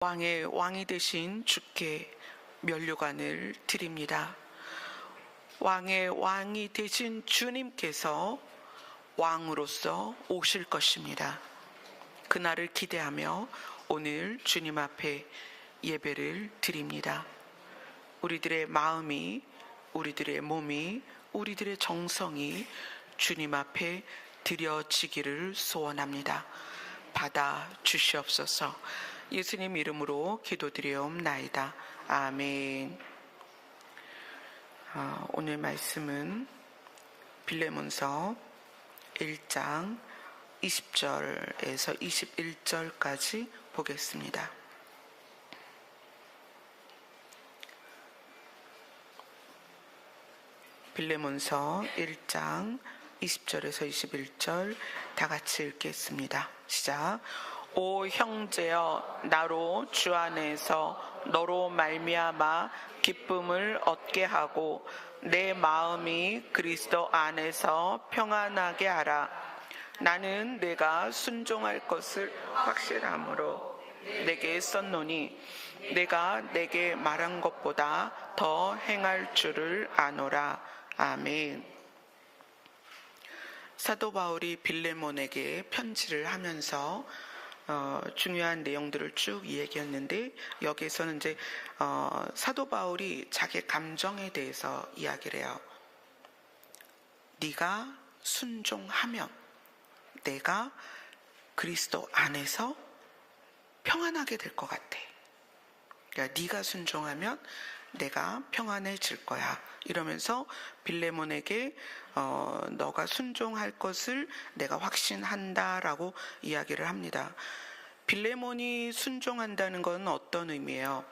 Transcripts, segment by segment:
왕의 왕이 되신 주께 면류관을 드립니다. 왕의 왕이 되신 주님께서 왕으로서 오실 것입니다. 그날을 기대하며 오늘 주님 앞에 예배를 드립니다. 우리들의 마음이, 우리들의 몸이, 우리들의 정성이 주님 앞에 드려지기를 소원합니다. 받아 주시옵소서. 예수님 이름으로 기도드리옵나이다. 아멘. 오늘 말씀은 빌레몬서 1장 20절에서 21절까지 보겠습니다. 빌레몬서 1장 20절에서 21절 다 같이 읽겠습니다. 시작. 오 형제여, 나로 주 안에서 너로 말미암아 기쁨을 얻게 하고 내 마음이 그리스도 안에서 평안하게 하라. 나는 내가 순종할 것을 확실함으로 내게 썼노니 내가 내게 말한 것보다 더 행할 줄을 아노라. 아멘. 사도 바울이 빌레몬에게 편지를 하면서 중요한 내용들을 쭉 얘기했는데, 여기에서는 이제 사도 바울이 자기 감정에 대해서 이야기를 해요. 네가 순종하면 내가 그리스도 안에서 평안하게 될 것 같아. 그러니까 네가 순종하면 내가 평안해질 거야. 이러면서 빌레몬에게 너가 순종할 것을 내가 확신한다라고 이야기를 합니다. 빌레몬이 순종한다는 건 어떤 의미예요?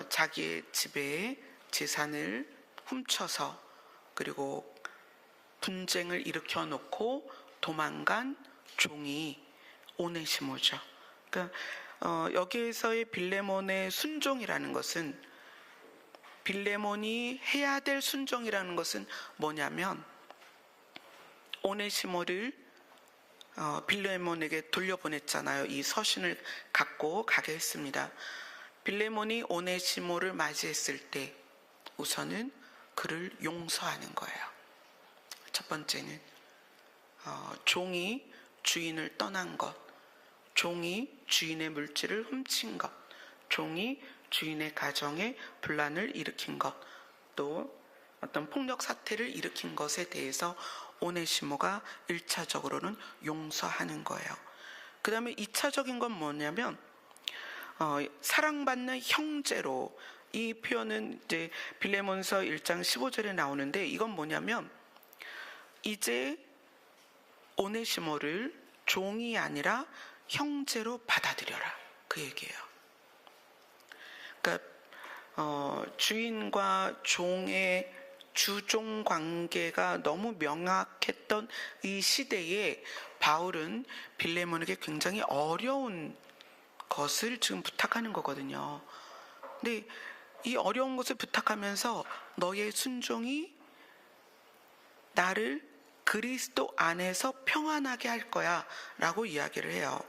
자기의 집에 재산을 훔쳐서 그리고 분쟁을 일으켜 놓고 도망간 종이 오네시모죠. 그러니까 여기에서의 빌레몬의 순종이라는 것은, 빌레몬이 해야 될 순종이라는 것은 뭐냐면, 오네시모를 빌레몬에게 돌려보냈잖아요. 이 서신을 갖고 가게 했습니다. 빌레몬이 오네시모를 맞이했을 때 우선은 그를 용서하는 거예요. 첫 번째는 종이 주인을 떠난 것, 종이 주인의 물질을 훔친 것, 종이 주인의 가정에 분란을 일으킨 것, 또 어떤 폭력 사태를 일으킨 것에 대해서 오네시모가 1차적으로는 용서하는 거예요. 그 다음에 2차적인 건 뭐냐면 사랑받는 형제로, 이 표현은 이제 빌레몬서 1장 15절에 나오는데, 이건 뭐냐면 이제 오네시모를 종이 아니라 형제로 받아들여라, 그 얘기예요. 그러니까 주인과 종의 주종 관계가 너무 명확했던 이 시대에 바울은 빌레몬에게 굉장히 어려운 것을 지금 부탁하는 거거든요. 근데 이 어려운 것을 부탁하면서 너의 순종이 나를 그리스도 안에서 평안하게 할 거야 라고 이야기를 해요.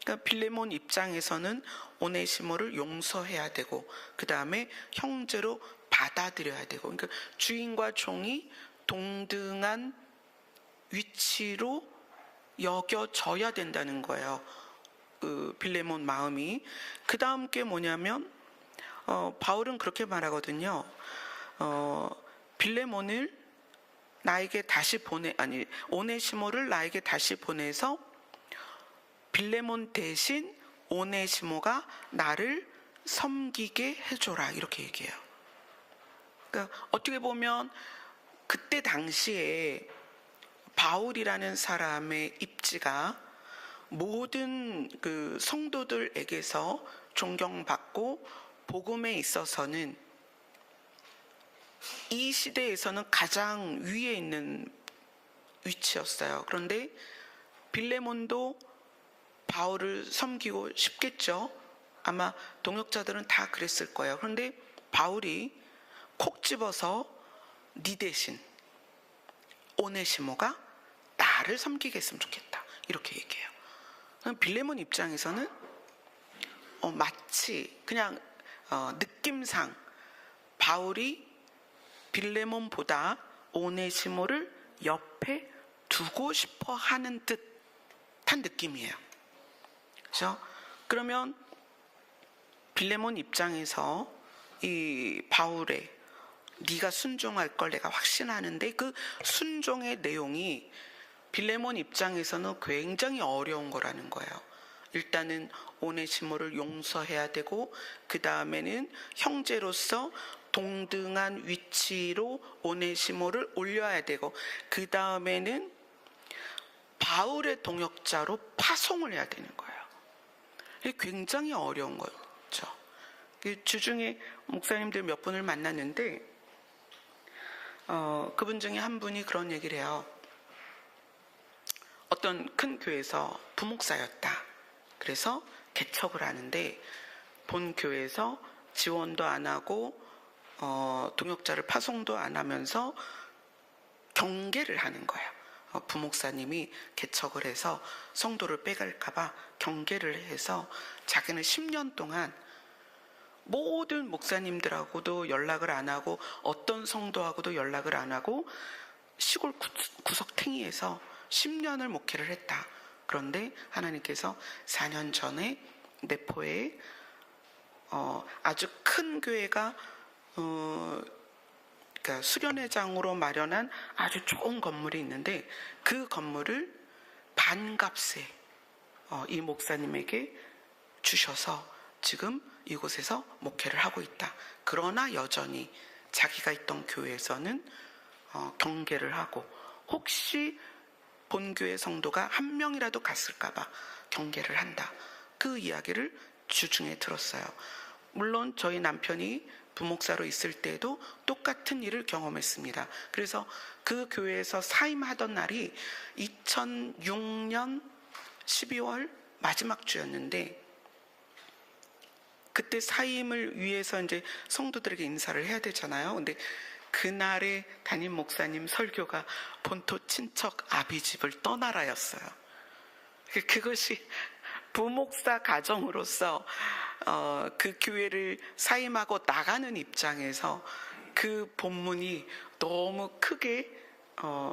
그러니까 빌레몬 입장에서는 오네시모를 용서해야 되고, 그 다음에 형제로 받아들여야 되고, 그러니까 주인과 종이 동등한 위치로 여겨져야 된다는 거예요. 그 빌레몬 마음이. 그 다음 게 뭐냐면 바울은 그렇게 말하거든요. 빌레몬을 나에게 다시 오네시모를 나에게 다시 보내서 빌레몬 대신 오네시모가 나를 섬기게 해줘라, 이렇게 얘기해요. 그러니까 어떻게 보면 그때 당시에 바울이라는 사람의 입지가 모든 그 성도들에게서 존경받고 복음에 있어서는 이 시대에서는 가장 위에 있는 위치였어요. 그런데 빌레몬도 바울을 섬기고 싶겠죠. 아마 동역자들은 다 그랬을 거예요. 그런데 바울이 콕 집어서 네 대신 오네시모가 나를 섬기게 했으면 좋겠다, 이렇게 얘기해요. 빌레몬 입장에서는 마치 그냥 느낌상 바울이 빌레몬보다 오네시모를 옆에 두고 싶어 하는 듯한 느낌이에요. 그렇죠? 그러면 빌레몬 입장에서 이 바울의 네가 순종할 걸 내가 확신하는데 그 순종의 내용이 빌레몬 입장에서는 굉장히 어려운 거라는 거예요. 일단은 오네시모를 용서해야 되고 그 다음에는 형제로서 동등한 위치로 오네시모를 올려야 되고 그 다음에는 바울의 동역자로 파송을 해야 되는 거예요. 이게 굉장히 어려운 거죠. 주중에 목사님들 몇 분을 만났는데 그분 중에 한 분이 그런 얘기를 해요. 어떤 큰 교회에서 부목사였다. 그래서 개척을 하는데 본 교회에서 지원도 안 하고 동역자를 파송도 안 하면서 경계를 하는 거예요. 부목사님이 개척을 해서 성도를 빼갈까봐 경계를 해서 자기는 10년 동안 모든 목사님들하고도 연락을 안 하고 어떤 성도하고도 연락을 안 하고 시골 구석탱이에서 10년을 목회를 했다. 그런데 하나님께서 4년 전에 내포에 아주 큰 교회가 그러니까 수련회장으로 마련한 아주 좋은 건물이 있는데 그 건물을 반값에 이 목사님에게 주셔서 지금 이곳에서 목회를 하고 있다. 그러나 여전히 자기가 있던 교회에서는 경계를 하고 혹시 본교회 성도가 한 명이라도 갔을까봐 경계를 한다. 그 이야기를 주중에 들었어요. 물론 저희 남편이 부목사로 있을 때도 똑같은 일을 경험했습니다. 그래서 그 교회에서 사임하던 날이 2006년 12월 마지막 주였는데 그때 사임을 위해서 이제 성도들에게 인사를 해야 되잖아요. 근데 그날의 담임 목사님 설교가 본토 친척 아비집을 떠나라였어요. 그것이 부목사 가정으로서 그 교회를 사임하고 나가는 입장에서 그 본문이 너무 크게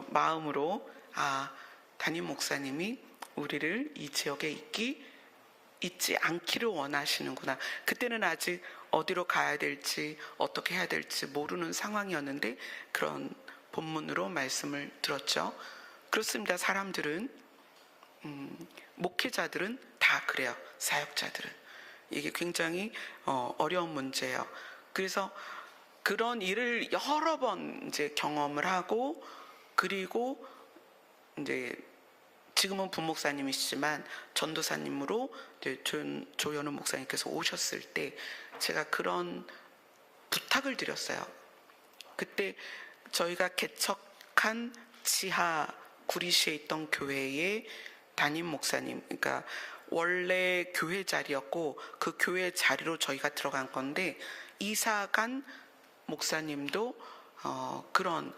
마음으로 담임 목사님이 우리를 이 지역에 있지 않기를 원하시는구나. 그때는 아직 어디로 가야 될지 어떻게 해야 될지 모르는 상황이었는데 그런 본문으로 말씀을 들었죠. 그렇습니다. 사람들은 목회자들은 다 그래요. 사역자들은 이게 굉장히 어려운 문제예요. 그래서 그런 일을 여러 번 이제 경험을 하고 그리고 이제 지금은 부목사님이시지만 전도사님으로 조현우 목사님께서 오셨을 때 제가 그런 부탁을 드렸어요. 그때 저희가 개척한 지하 구리시에 있던 교회의 담임 목사님, 그러니까 원래 교회 자리였고 그 교회 자리로 저희가 들어간 건데 이사간 목사님도 그런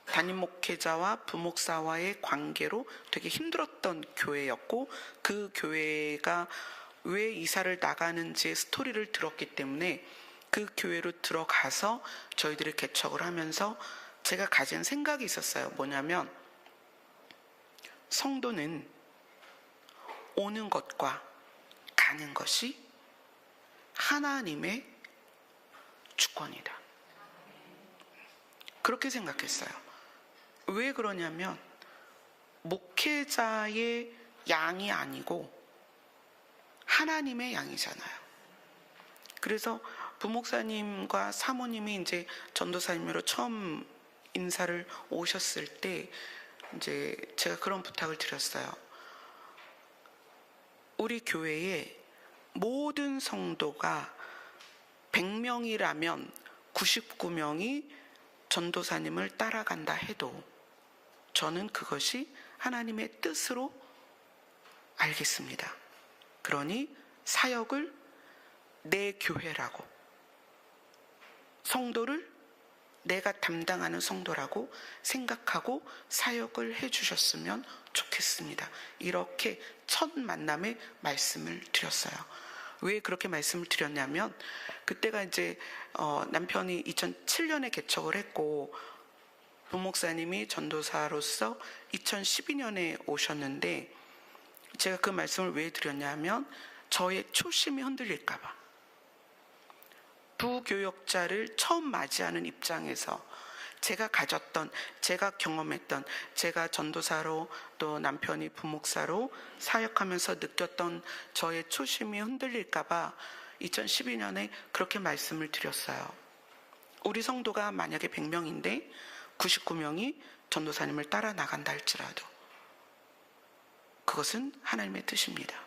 담임 목회자와 부목사와의 관계로 되게 힘들었던 교회였고 그 교회가 왜 이사를 나가는지의 스토리를 들었기 때문에 그 교회로 들어가서 저희들이 개척을 하면서 제가 가진 생각이 있었어요. 뭐냐면 성도는 오는 것과 가는 것이 하나님의 주권이다. 그렇게 생각했어요. 왜 그러냐면 목회자의 양이 아니고 하나님의 양이잖아요. 그래서 부목사님과 사모님이 이제 전도사님으로 처음 인사를 오셨을 때 이제 제가 그런 부탁을 드렸어요. 우리 교회에 모든 성도가 100명이라면 99명이 전도사님을 따라간다 해도 저는 그것이 하나님의 뜻으로 알겠습니다. 그러니 사역을 내 교회라고, 성도를 내가 담당하는 성도라고 생각하고 사역을 해주셨으면 좋겠습니다. 이렇게 첫 만남에 말씀을 드렸어요. 왜 그렇게 말씀을 드렸냐면, 그때가 이제 남편이 2007년에 개척을 했고 부목사님이 전도사로서 2012년에 오셨는데, 제가 그 말씀을 왜 드렸냐면 저의 초심이 흔들릴까봐, 부교역자를 처음 맞이하는 입장에서 제가 가졌던, 제가 경험했던, 제가 전도사로 또 남편이 부목사로 사역하면서 느꼈던 저의 초심이 흔들릴까봐 2012년에 그렇게 말씀을 드렸어요. 우리 성도가 만약에 100명인데 99명이 전도사님을 따라 나간다 할지라도 그것은 하나님의 뜻입니다.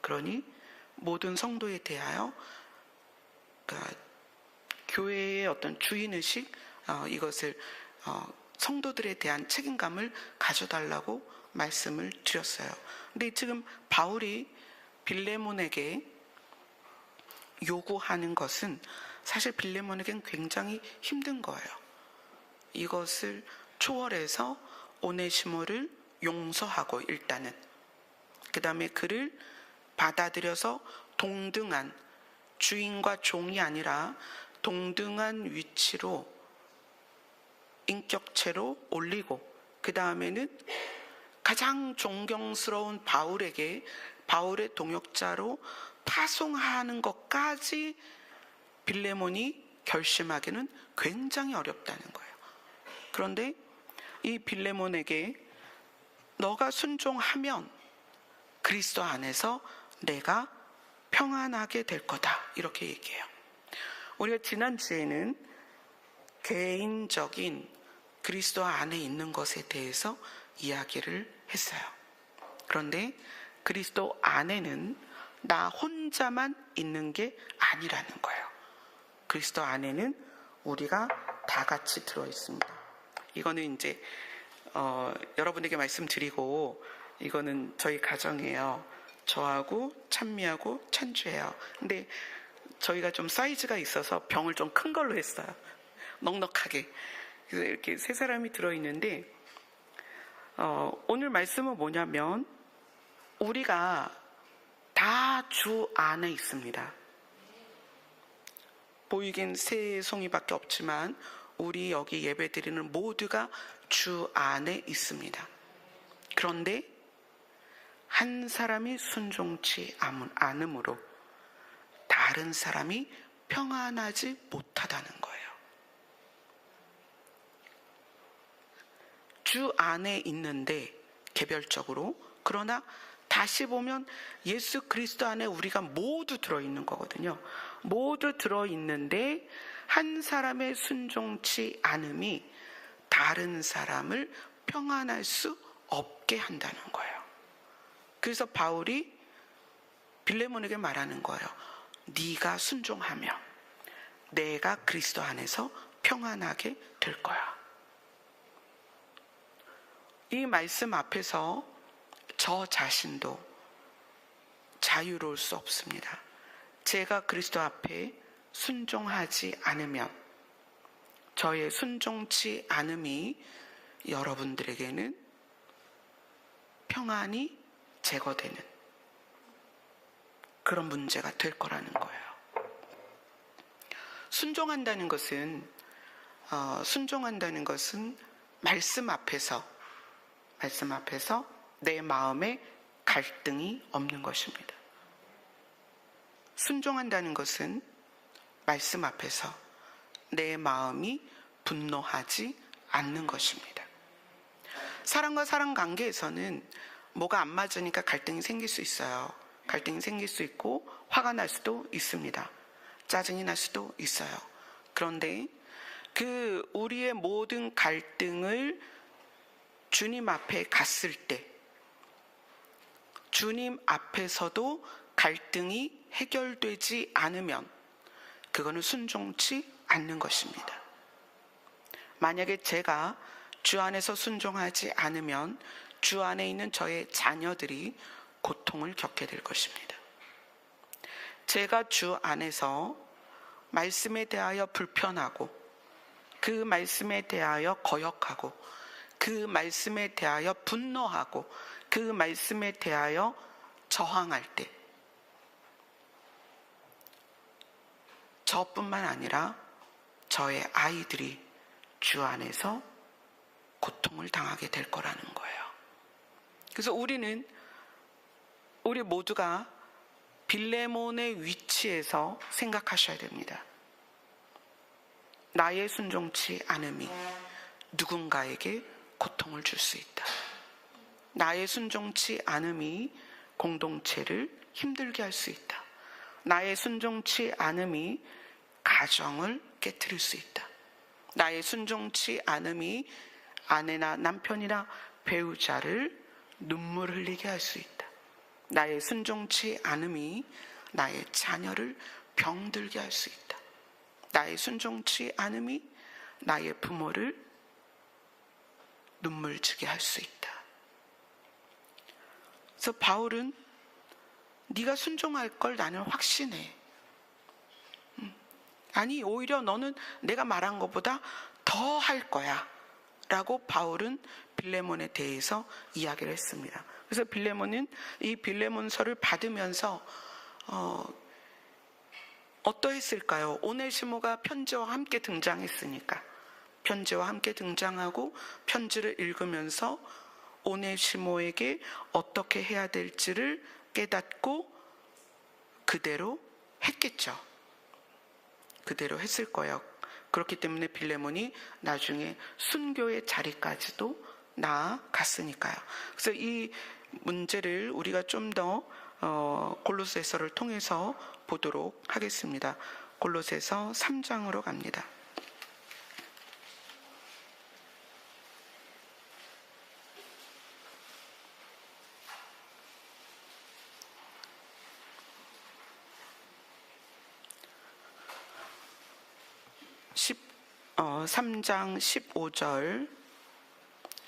그러니 모든 성도에 대하여 교회의 어떤 주인의식, 이것을 성도들에 대한 책임감을 가져달라고 말씀을 드렸어요. 근데 지금 바울이 빌레몬에게 요구하는 것은 사실 빌레몬에겐 굉장히 힘든 거예요. 이것을 초월해서 오네시모를 용서하고, 일단은 그 다음에 그를 받아들여서 동등한, 주인과 종이 아니라 동등한 위치로, 인격체로 올리고, 그 다음에는 가장 존경스러운 바울에게 바울의 동역자로 파송하는 것까지 빌레몬이 결심하기는 굉장히 어렵다는 거예요. 그런데 이 빌레몬에게 너가 순종하면 그리스도 안에서 내가 평안하게 될 거다, 이렇게 얘기해요. 우리가 지난주에는 개인적인 그리스도 안에 있는 것에 대해서 이야기를 했어요. 그런데 그리스도 안에는 나 혼자만 있는 게 아니라는 거예요. 그리스도 안에는 우리가 다 같이 들어있습니다. 이거는 이제 여러분에게 말씀드리고, 이거는 저희 가정이에요. 저하고 찬미하고 찬주예요. 근데 저희가 좀 사이즈가 있어서 병을 좀 큰 걸로 했어요. 넉넉하게. 그래서 이렇게 세 사람이 들어있는데, 오늘 말씀은 뭐냐면 우리가 다 주 안에 있습니다. 보이긴 세 송이밖에 없지만 우리 여기 예배드리는 모두가 주 안에 있습니다. 그런데 한 사람이 순종치 않음으로 다른 사람이 평안하지 못하다는 거예요. 주 안에 있는데 개별적으로, 그러나 다시 보면 예수 그리스도 안에 우리가 모두 들어있는 거거든요. 모두 들어있는데 한 사람의 순종치 않음이 다른 사람을 평안할 수 없게 한다는 거예요. 그래서 바울이 빌레몬에게 말하는 거예요. 네가 순종하면 내가 그리스도 안에서 평안하게 될 거야. 이 말씀 앞에서 저 자신도 자유로울 수 없습니다. 제가 그리스도 앞에 순종하지 않으면 저의 순종치 않음이 여러분들에게는 평안이 제거되는 그런 문제가 될 거라는 거예요. 순종한다는 것은 말씀 앞에서 내 마음에 갈등이 없는 것입니다. 순종한다는 것은 말씀 앞에서 내 마음이 분노하지 않는 것입니다. 사람과 사람 관계에서는 뭐가 안 맞으니까 갈등이 생길 수 있어요. 갈등이 생길 수 있고 화가 날 수도 있습니다. 짜증이 날 수도 있어요. 그런데 그 우리의 모든 갈등을 주님 앞에 갔을 때 주님 앞에서도 갈등이 해결되지 않으면 그거는 순종치 않는 것입니다. 만약에 제가 주 안에서 순종하지 않으면 주 안에 있는 저의 자녀들이 고통을 겪게 될 것입니다. 제가 주 안에서 말씀에 대하여 불편하고 그 말씀에 대하여 거역하고 그 말씀에 대하여 분노하고 그 말씀에 대하여 저항할 때 저뿐만 아니라 저의 아이들이 주 안에서 고통을 당하게 될 거라는 거예요. 그래서 우리 모두가 빌레몬의 위치에서 생각하셔야 됩니다. 나의 순종치 않음이 누군가에게 고통을 줄 수 있다. 나의 순종치 않음이 공동체를 힘들게 할 수 있다. 나의 순종치 않음이 가정을 깨트릴 수 있다. 나의 순종치 않음이 아내나 남편이나 배우자를 눈물 흘리게 할 수 있다. 나의 순종치 않음이 나의 자녀를 병들게 할 수 있다. 나의 순종치 않음이 나의 부모를 눈물 지게 할 수 있다. 그래서 바울은 네가 순종할 걸 나는 확신해. 아니 오히려 너는 내가 말한 것보다 더 할 거야 라고 바울은 빌레몬에 대해서 이야기를 했습니다. 그래서 빌레몬은 이 빌레몬서를 받으면서 어떠했을까요? 오네시모가 편지와 함께 등장했으니까 편지와 함께 등장하고 편지를 읽으면서 오네시모에게 어떻게 해야 될지를 깨닫고 그대로 했겠죠. 그대로 했을 거예요. 그렇기 때문에 빌레몬이 나중에 순교의 자리까지도 나아갔으니까요. 그래서 이 문제를 우리가 좀 더 골로새서를 통해서 보도록 하겠습니다. 골로새서 3장으로 갑니다. 십 3장 15절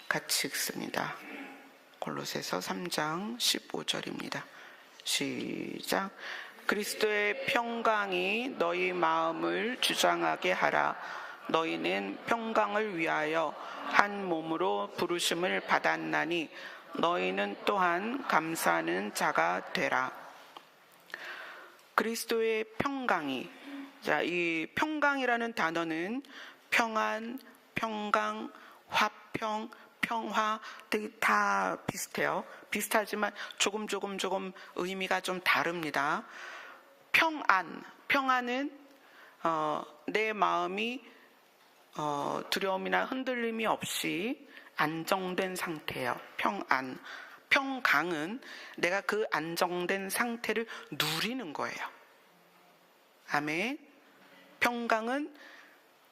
같이 읽습니다. 골로새서 3장 15절입니다. 시작. 그리스도의 평강이 너희 마음을 주장하게 하라. 너희는 평강을 위하여 한 몸으로 부르심을 받았나니 너희는 또한 감사하는 자가 되라. 그리스도의 평강이, 자, 이 평강이라는 단어는 평안, 평강, 화평, 평화 되게 다 비슷해요. 비슷하지만 조금 의미가 좀 다릅니다. 평안은 내 마음이 두려움이나 흔들림이 없이 안정된 상태예요. 평안. 평강은 내가 그 안정된 상태를 누리는 거예요. 아멘. 평강은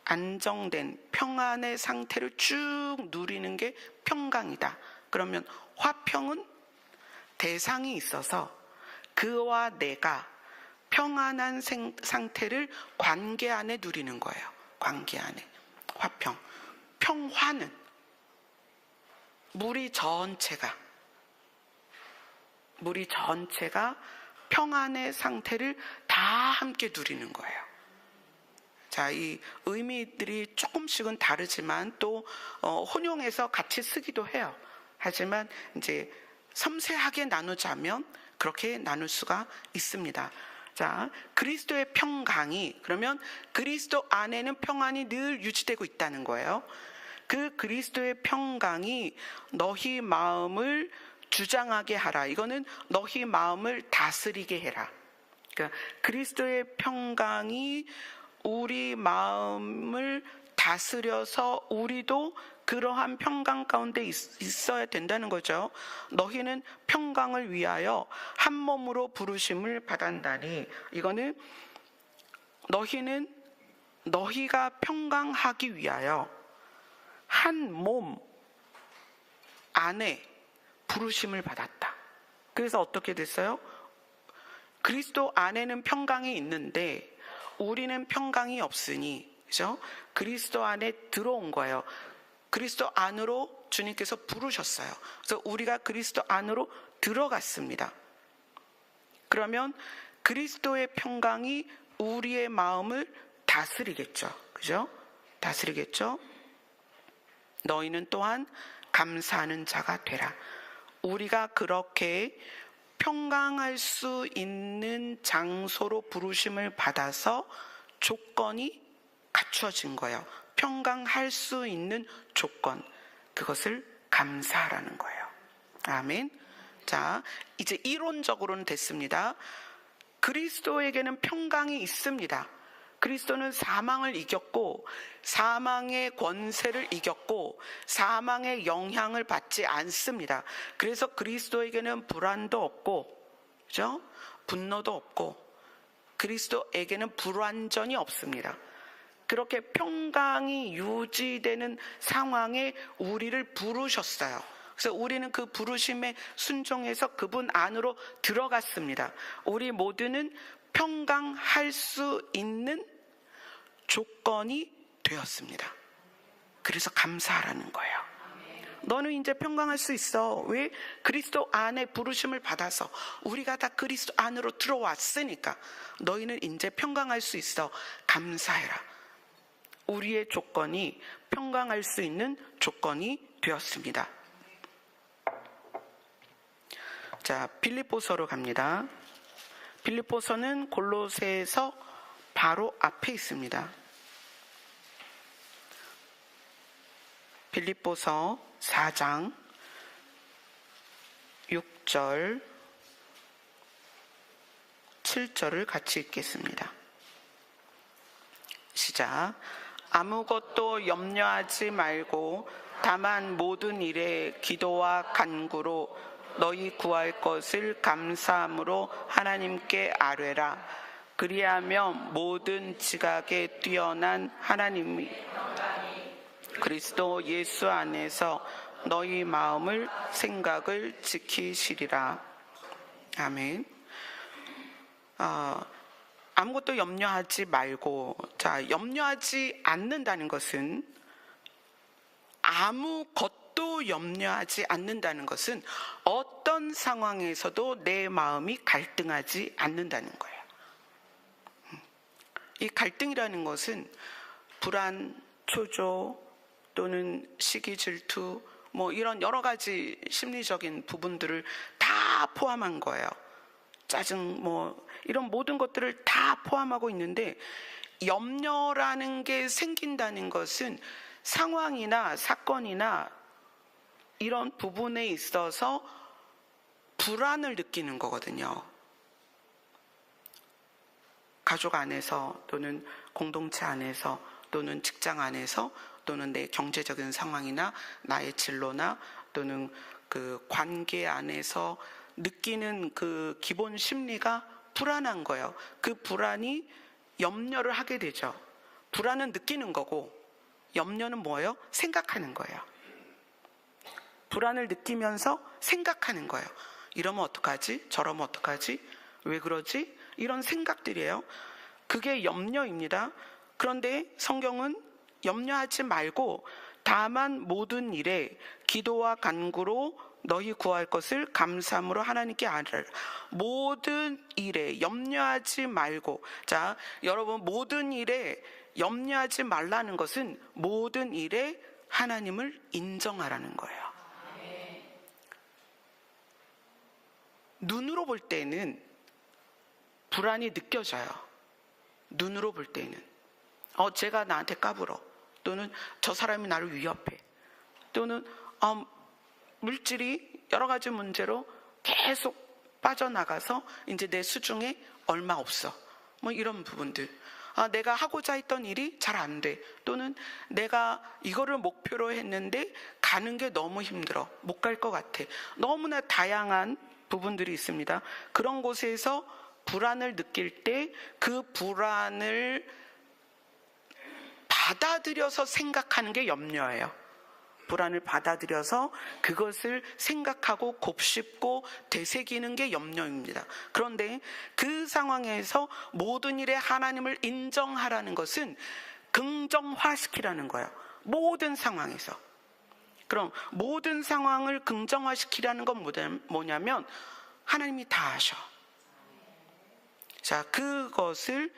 안정된 평안의 상태를 쭉 누리는 게 평강이다. 그러면 화평은 대상이 있어서 그와 내가 평안한 상태를 관계 안에 누리는 거예요. 관계 안에. 화평. 평화는 무리 전체가 평안의 상태를 다 함께 누리는 거예요. 자, 이 의미들이 조금씩은 다르지만 또 혼용해서 같이 쓰기도 해요. 하지만 이제 섬세하게 나누자면 그렇게 나눌 수가 있습니다. 자, 그리스도의 평강이, 그러면 그리스도 안에는 평안이 늘 유지되고 있다는 거예요. 그 그리스도의 평강이 너희 마음을 주장하게 하라. 이거는 너희 마음을 다스리게 해라. 그러니까 그리스도의 평강이 우리 마음을 다스려서 우리도 그러한 평강 가운데 있어야 된다는 거죠. 너희는 평강을 위하여 한 몸으로 부르심을 받았다니, 이거는 너희가 평강하기 위하여 한 몸 안에 부르심을 받았다. 그래서 어떻게 됐어요? 그리스도 안에는 평강이 있는데 우리는 평강이 없으니, 그죠? 그리스도 안에 들어온 거예요. 그리스도 안으로 주님께서 부르셨어요. 그래서 우리가 그리스도 안으로 들어갔습니다. 그러면 그리스도의 평강이 우리의 마음을 다스리겠죠. 그죠? 다스리겠죠? 너희는 또한 감사하는 자가 되라. 우리가 그렇게 평강할 수 있는 장소로 부르심을 받아서 조건이 갖추어진 거예요. 평강할 수 있는 조건, 그것을 감사하라는 거예요. 아멘. 자, 이제 이론적으로는 됐습니다. 그리스도에게는 평강이 있습니다. 그리스도는 사망을 이겼고 사망의 권세를 이겼고 사망의 영향을 받지 않습니다. 그래서 그리스도에게는 불안도 없고, 그죠? 분노도 없고, 그리스도에게는 불완전이 없습니다. 그렇게 평강이 유지되는 상황에 우리를 부르셨어요. 그래서 우리는 그 부르심에 순종해서 그분 안으로 들어갔습니다. 우리 모두는 평강할 수 있는 조건이 되었습니다. 그래서 감사하라는 거예요. 너는 이제 평강할 수 있어. 왜? 그리스도 안에 부르심을 받아서 우리가 다 그리스도 안으로 들어왔으니까 너희는 이제 평강할 수 있어. 감사해라. 우리의 조건이 평강할 수 있는 조건이 되었습니다. 자, 빌립보서로 갑니다. 빌립보서는 골로새에서 바로 앞에 있습니다. 빌립보서 4장 6절 7절을 같이 읽겠습니다. 시작. 아무것도 염려하지 말고 다만 모든 일에 기도와 간구로 너희 구할 것을 감사함으로 하나님께 아뢰라. 그리하면 모든 지각에 뛰어난 하나님이 그리스도 예수 안에서 너희 마음을 생각을 지키시리라. 아멘. 아무것도 염려하지 말고, 자, 염려하지 않는다는 것은, 아무것도 염려하지 않는다는 것은 어떤 상황에서도 내 마음이 갈등하지 않는다는 거예요. 이 갈등이라는 것은 불안, 초조 또는 시기, 질투, 뭐 이런 여러 가지 심리적인 부분들을 다 포함한 거예요. 짜증, 뭐 이런 모든 것들을 다 포함하고 있는데, 염려라는 게 생긴다는 것은 상황이나 사건이나 이런 부분에 있어서 불안을 느끼는 거거든요. 가족 안에서 또는 공동체 안에서 또는 직장 안에서 또는 내 경제적인 상황이나 나의 진로나 또는 그 관계 안에서 느끼는 그 기본 심리가 불안한 거예요. 그 불안이 염려를 하게 되죠. 불안은 느끼는 거고 염려는 뭐예요? 생각하는 거예요. 불안을 느끼면서 생각하는 거예요. 이러면 어떡하지? 저러면 어떡하지? 왜 그러지? 이런 생각들이에요. 그게 염려입니다. 그런데 성경은 염려하지 말고 다만 모든 일에 기도와 간구로 너희 구할 것을 감사함으로 하나님께 아뢰라. 모든 일에 염려하지 말고, 자, 여러분, 모든 일에 염려하지 말라는 것은 모든 일에 하나님을 인정하라는 거예요. 눈으로 볼 때는 불안이 느껴져요. 눈으로 볼 때는 쟤가 나한테 까불어, 또는 저 사람이 나를 위협해, 또는 물질이 여러 가지 문제로 계속 빠져나가서 이제 내 수중에 얼마 없어, 뭐 이런 부분들. 내가 하고자 했던 일이 잘 안 돼, 또는 내가 이거를 목표로 했는데 가는 게 너무 힘들어, 못 갈 것 같아. 너무나 다양한 부분들이 있습니다. 그런 곳에서 불안을 느낄 때 그 불안을 받아들여서 생각하는 게 염려예요. 불안을 받아들여서 그것을 생각하고 곱씹고 되새기는 게 염려입니다. 그런데 그 상황에서 모든 일에 하나님을 인정하라는 것은 긍정화시키라는 거예요. 모든 상황에서. 그럼 모든 상황을 긍정화시키라는 건 뭐냐면 하나님이 다 하셔. 자, 그것을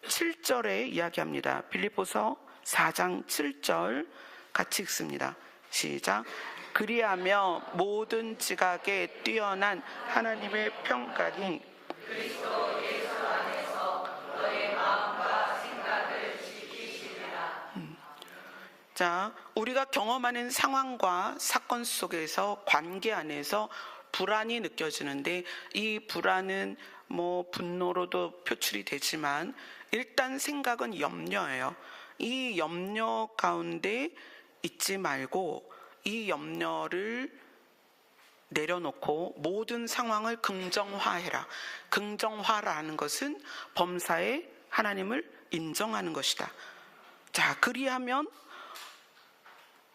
7절에 이야기합니다. 빌립보서 4장 7절 같이 읽습니다. 시작. 그리하며 모든 지각에 뛰어난 하나님의 평강이 그리스도 예수 안에서 너의 마음과 생각을 자, 우리가 경험하는 상황과 사건 속에서 관계 안에서 불안이 느껴지는데, 이 불안은 분노로도 표출이 되지만 일단 생각은 염려예요. 이 염려 가운데 있지 말고 이 염려를 내려놓고 모든 상황을 긍정화해라. 긍정화라는 것은 범사에 하나님을 인정하는 것이다. 자, 그리하면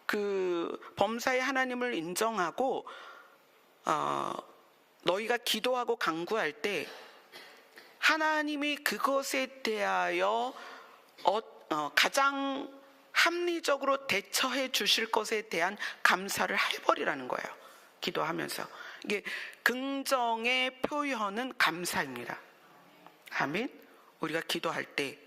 그 범사에 하나님을 인정하고 너희가 기도하고 간구할 때 하나님이 그것에 대하여 가장 합리적으로 대처해 주실 것에 대한 감사를 해버리라는 거예요. 기도하면서. 이게 긍정의 표현은 감사입니다. 아멘. 우리가 기도할 때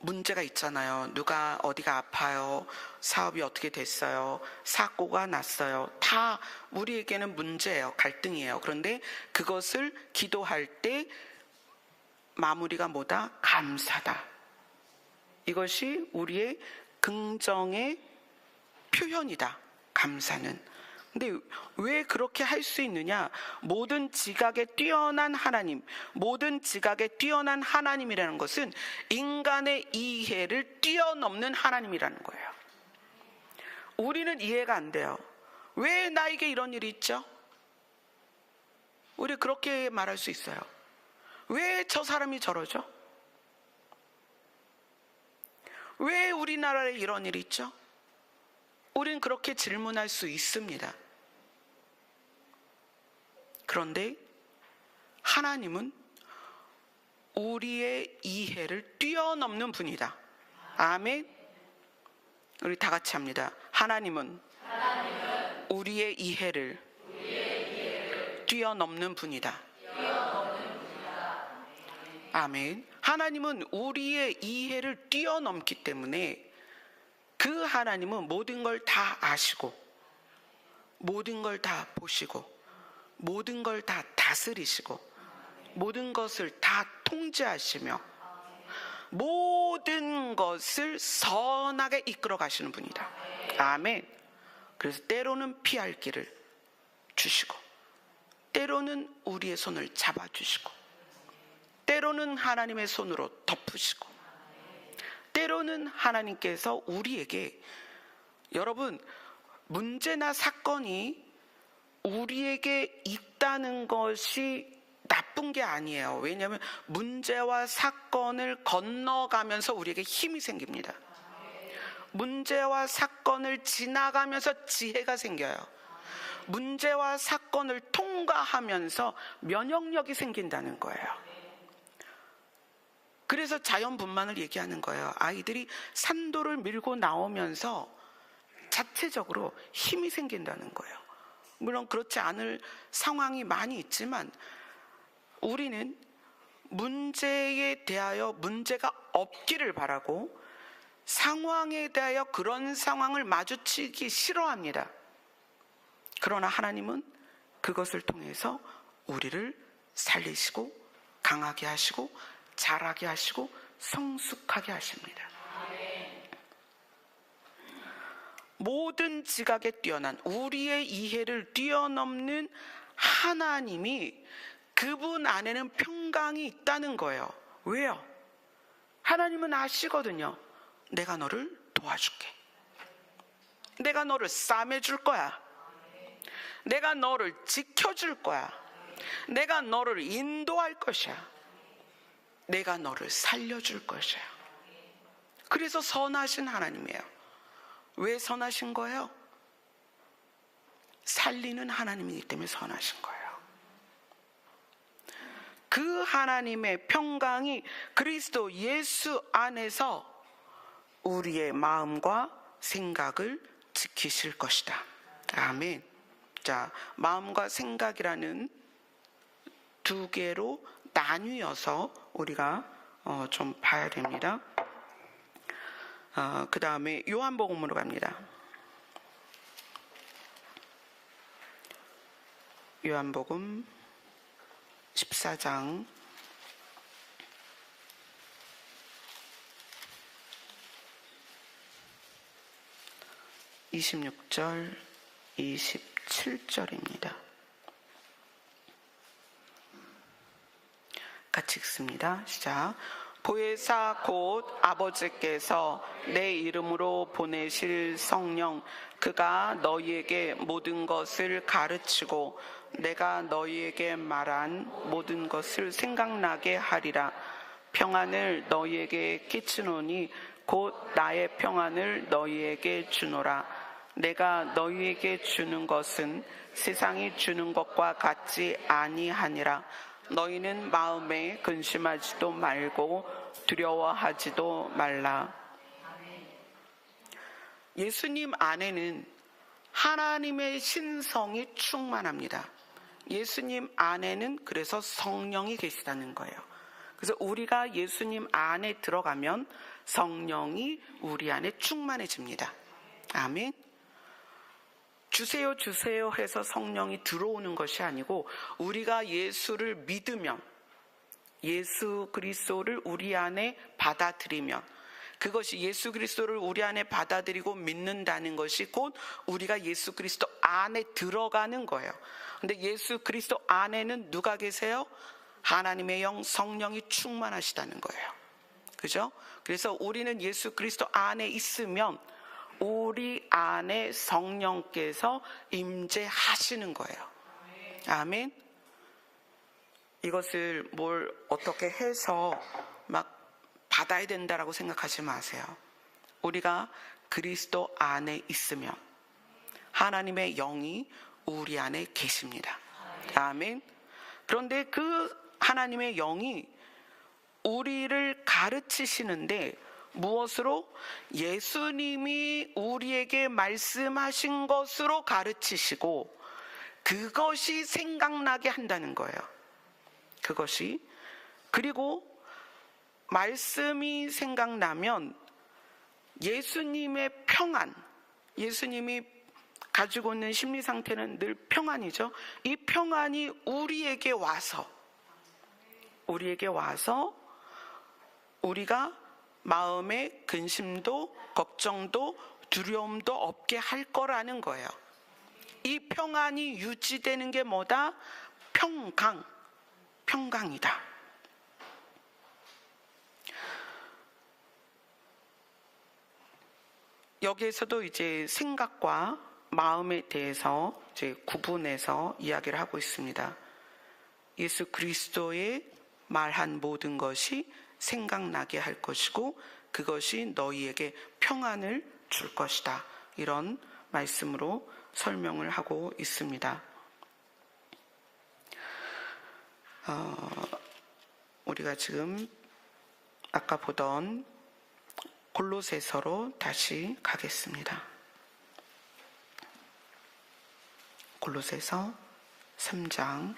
문제가 있잖아요. 누가 어디가 아파요. 사업이 어떻게 됐어요. 사고가 났어요. 다 우리에게는 문제예요. 갈등이에요. 그런데 그것을 기도할 때 마무리가 뭐다? 감사다. 이것이 우리의 긍정의 표현이다. 감사는. 근데 왜 그렇게 할 수 있느냐? 모든 지각에 뛰어난 하나님, 모든 지각에 뛰어난 하나님이라는 것은 인간의 이해를 뛰어넘는 하나님이라는 거예요. 우리는 이해가 안 돼요. 왜 나에게 이런 일이 있죠? 우리 그렇게 말할 수 있어요. 왜 저 사람이 저러죠? 왜 우리나라에 이런 일이 있죠? 우린 그렇게 질문할 수 있습니다. 그런데 하나님은 우리의 이해를 뛰어넘는 분이다. 아멘. 우리 다 같이 합니다. 하나님은 우리의 이해를 뛰어넘는 분이다. 아멘. 하나님은 우리의 이해를 뛰어넘기 때문에 그 하나님은 모든 걸 다 아시고 모든 걸 다 보시고 모든 걸 다 다스리시고 모든 것을 다 통제하시며 모든 것을 선하게 이끌어 가시는 분이다. 아멘. 그래서 때로는 피할 길을 주시고 때로는 우리의 손을 잡아주시고 때로는 하나님의 손으로 덮으시고 때로는 하나님께서 우리에게, 여러분, 문제나 사건이 우리에게 있다는 것이 나쁜 게 아니에요. 왜냐하면 문제와 사건을 건너가면서 우리에게 힘이 생깁니다. 문제와 사건을 지나가면서 지혜가 생겨요. 문제와 사건을 통과하면서 면역력이 생긴다는 거예요. 그래서 자연분만을 얘기하는 거예요. 아이들이 산도를 밀고 나오면서 자체적으로 힘이 생긴다는 거예요. 물론 그렇지 않을 상황이 많이 있지만 우리는 문제에 대하여 문제가 없기를 바라고 상황에 대하여 그런 상황을 마주치기 싫어합니다. 그러나 하나님은 그것을 통해서 우리를 살리시고 강하게 하시고 잘하게 하시고 성숙하게 하십니다. 모든 지각에 뛰어난 우리의 이해를 뛰어넘는 하나님이 그분 안에는 평강이 있다는 거예요. 왜요? 하나님은 아시거든요. 내가 너를 도와줄게. 내가 너를 싸매줄 거야. 내가 너를 지켜줄 거야. 내가 너를 인도할 것이야. 내가 너를 살려줄 것이야. 그래서 선하신 하나님이에요. 왜 선하신 거예요? 살리는 하나님이기 때문에 선하신 거예요. 그 하나님의 평강이 그리스도 예수 안에서 우리의 마음과 생각을 지키실 것이다. 아멘. 자, 마음과 생각이라는 두 개로 나뉘어서 우리가 좀 봐야 됩니다. 그 다음에 요한복음으로 갑니다. 요한복음 14장 26절, 27절입니다. 같이 읽습니다. 시작. 보혜사 곧 아버지께서 내 이름으로 보내실 성령 그가 너희에게 모든 것을 가르치고 내가 너희에게 말한 모든 것을 생각나게 하리라. 평안을 너희에게 끼치노니 곧 나의 평안을 너희에게 주노라. 내가 너희에게 주는 것은 세상이 주는 것과 같지 아니하니라. 너희는 마음에 근심하지도 말고 두려워하지도 말라. 예수님 안에는 하나님의 신성이 충만합니다. 예수님 안에는 그래서 성령이 계시다는 거예요. 그래서 우리가 예수님 안에 들어가면 성령이 우리 안에 충만해집니다. 아멘. 주세요 주세요 해서 성령이 들어오는 것이 아니고 우리가 예수를 믿으면, 예수 그리스도를 우리 안에 받아들이면, 그것이 예수 그리스도를 우리 안에 받아들이고 믿는다는 것이 곧 우리가 예수 그리스도 안에 들어가는 거예요. 근데 예수 그리스도 안에는 누가 계세요? 하나님의 영 성령이 충만하시다는 거예요. 그죠? 그래서 우리는 예수 그리스도 안에 있으면 우리 안에 성령께서 임재하시는 거예요. 아멘. 이것을 뭘 어떻게 해서 막 받아야 된다라고 생각하지 마세요. 우리가 그리스도 안에 있으면 하나님의 영이 우리 안에 계십니다. 아멘. 그런데 그 하나님의 영이 우리를 가르치시는데 무엇으로? 예수님이 우리에게 말씀하신 것으로 가르치시고 그것이 생각나게 한다는 거예요. 그것이. 그리고 말씀이 생각나면 예수님의 평안, 예수님이 가지고 있는 심리 상태는 늘 평안이죠. 이 평안이 우리에게 와서 우리가 마음에 근심도 걱정도 두려움도 없게 할 거라는 거예요. 이 평안이 유지되는 게 뭐다? 평강이다. 여기에서도 이제 생각과 마음에 대해서 이제 구분해서 이야기를 하고 있습니다. 예수 그리스도의 말한 모든 것이 생각나게 할 것이고 그것이 너희에게 평안을 줄 것이다. 이런 말씀으로 설명을 하고 있습니다. 우리가 지금 아까 보던 골로새서로 다시 가겠습니다. 골로새서 3장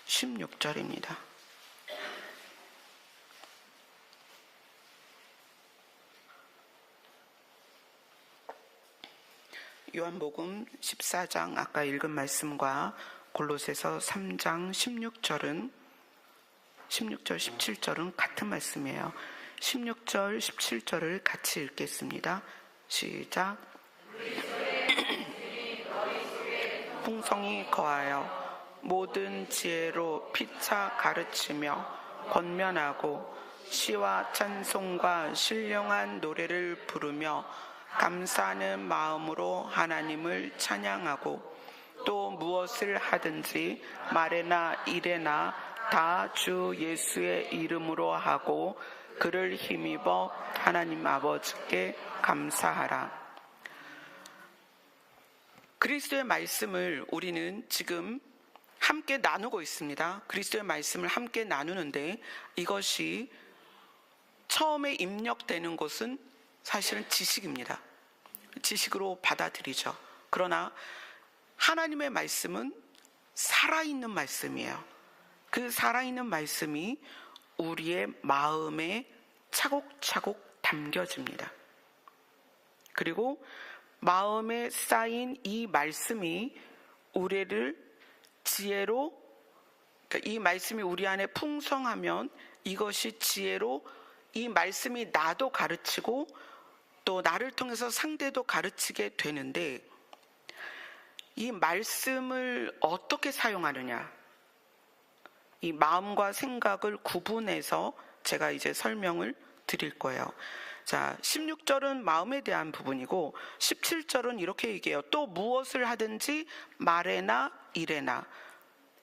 16절입니다. 요한복음 14장 아까 읽은 말씀과 골로새서 3장 16절, 17절은 같은 말씀이에요. 16절, 17절을 같이 읽겠습니다. 시작. 풍성이 거하여 모든 지혜로 피차 가르치며 권면하고 시와 찬송과 신령한 노래를 부르며 감사하는 마음으로 하나님을 찬양하고 또 무엇을 하든지 말에나 일에나 다 주 예수의 이름으로 하고 그를 힘입어 하나님 아버지께 감사하라. 그리스도의 말씀을 우리는 지금 함께 나누고 있습니다. 그리스도의 말씀을 함께 나누는데 이것이 처음에 입력되는 것은 사실은 지식입니다. 지식으로 받아들이죠. 그러나 하나님의 말씀은 살아있는 말씀이에요. 그 살아있는 말씀이 우리의 마음에 차곡차곡 담겨집니다. 그리고 마음에 쌓인 이 말씀이 우리를 지혜로, 그러니까 이 말씀이 우리 안에 풍성하면 이것이 지혜로 이 말씀이 나도 가르치고 또 나를 통해서 상대도 가르치게 되는데, 이 말씀을 어떻게 사용하느냐, 이 마음과 생각을 구분해서 제가 이제 설명을 드릴 거예요. 자, 16절은 마음에 대한 부분이고 17절은 이렇게 얘기해요. 또 무엇을 하든지 말에나 일에나.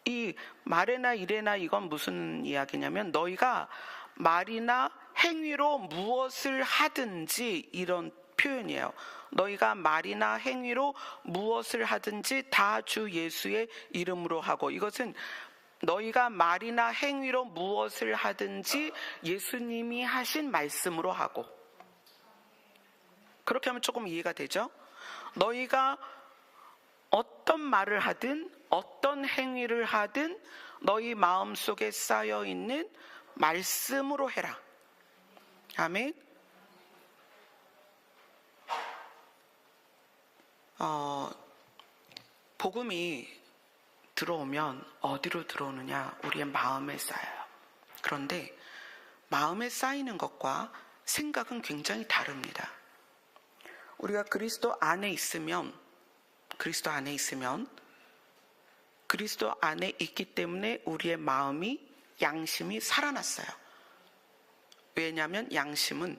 이 말에나 일에나 이건 무슨 이야기냐면, 너희가 말이나 행위로 무엇을 하든지, 이런 표현이에요. 너희가 말이나 행위로 무엇을 하든지 다 주 예수의 이름으로 하고, 이것은 너희가 말이나 행위로 무엇을 하든지 예수님이 하신 말씀으로 하고. 그렇게 하면 조금 이해가 되죠? 너희가 어떤 말을 하든 어떤 행위를 하든 너희 마음속에 쌓여있는 말씀으로 해라. 아멘. 복음이 들어오면 어디로 들어오느냐? 우리의 마음에 쌓여요. 그런데 마음에 쌓이는 것과 생각은 굉장히 다릅니다. 우리가 그리스도 안에 있으면 그리스도 안에 있기 때문에 우리의 마음이, 양심이 살아났어요. 왜냐하면 양심은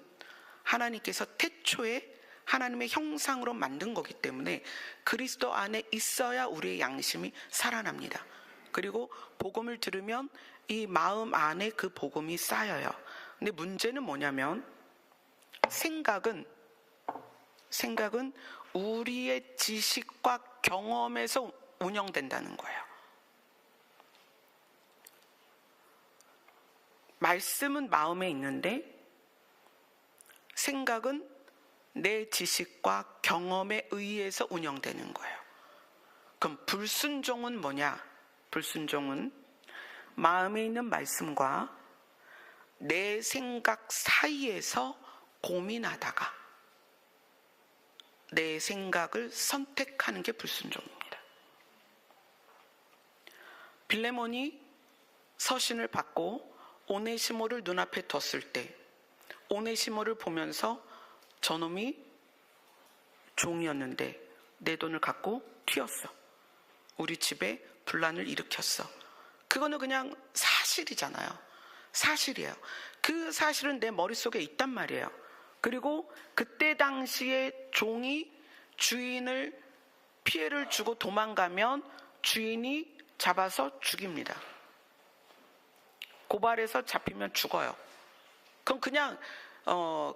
하나님께서 태초에 하나님의 형상으로 만든 거기 때문에 그리스도 안에 있어야 우리의 양심이 살아납니다. 그리고 복음을 들으면 이 마음 안에 그 복음이 쌓여요. 근데 문제는 뭐냐면, 생각은 우리의 지식과 경험에서 운영된다는 거예요. 말씀은 마음에 있는데 생각은 내 지식과 경험에 의해서 운영되는 거예요. 그럼 불순종은 뭐냐? 불순종은 마음에 있는 말씀과 내 생각 사이에서 고민하다가 내 생각을 선택하는 게 불순종입니다. 빌레몬이 서신을 받고 오네시모를 눈앞에 뒀을 때 오네시모를 보면서 저놈이 종이었는데 내 돈을 갖고 튀었어. 우리 집에 분란을 일으켰어. 그거는 그냥 사실이잖아요. 사실이에요. 그 사실은 내 머릿속에 있단 말이에요. 그리고 그때 당시에 종이 주인을 피해를 주고 도망가면 주인이 잡아서 죽입니다. 고발해서 잡히면 죽어요. 그럼 그냥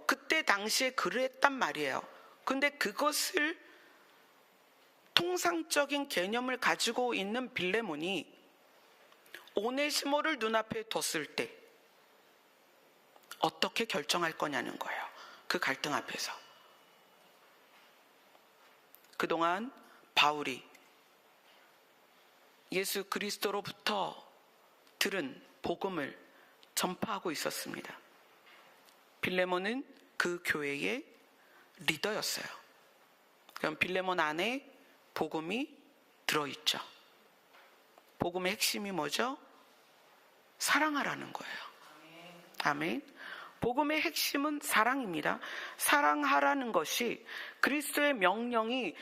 그때 당시에 그랬단 말이에요. 근데 그것을 통상적인 개념을 가지고 있는 빌레몬이 오네시모를 눈앞에 뒀을 때 어떻게 결정할 거냐는 거예요. 그 갈등 앞에서. 그동안 바울이 예수 그리스도로부터 들은 복음을 전파하고 있었습니다. 빌레몬은 그 교회의 리더였어요. 그럼 빌레몬 안에 복음이 들어있죠. 복음의 핵심이 뭐죠? 사랑하라는 거예요. 아멘. 복음의 핵심은 사랑입니다. 사랑하라는 것이 그리스도의 명령이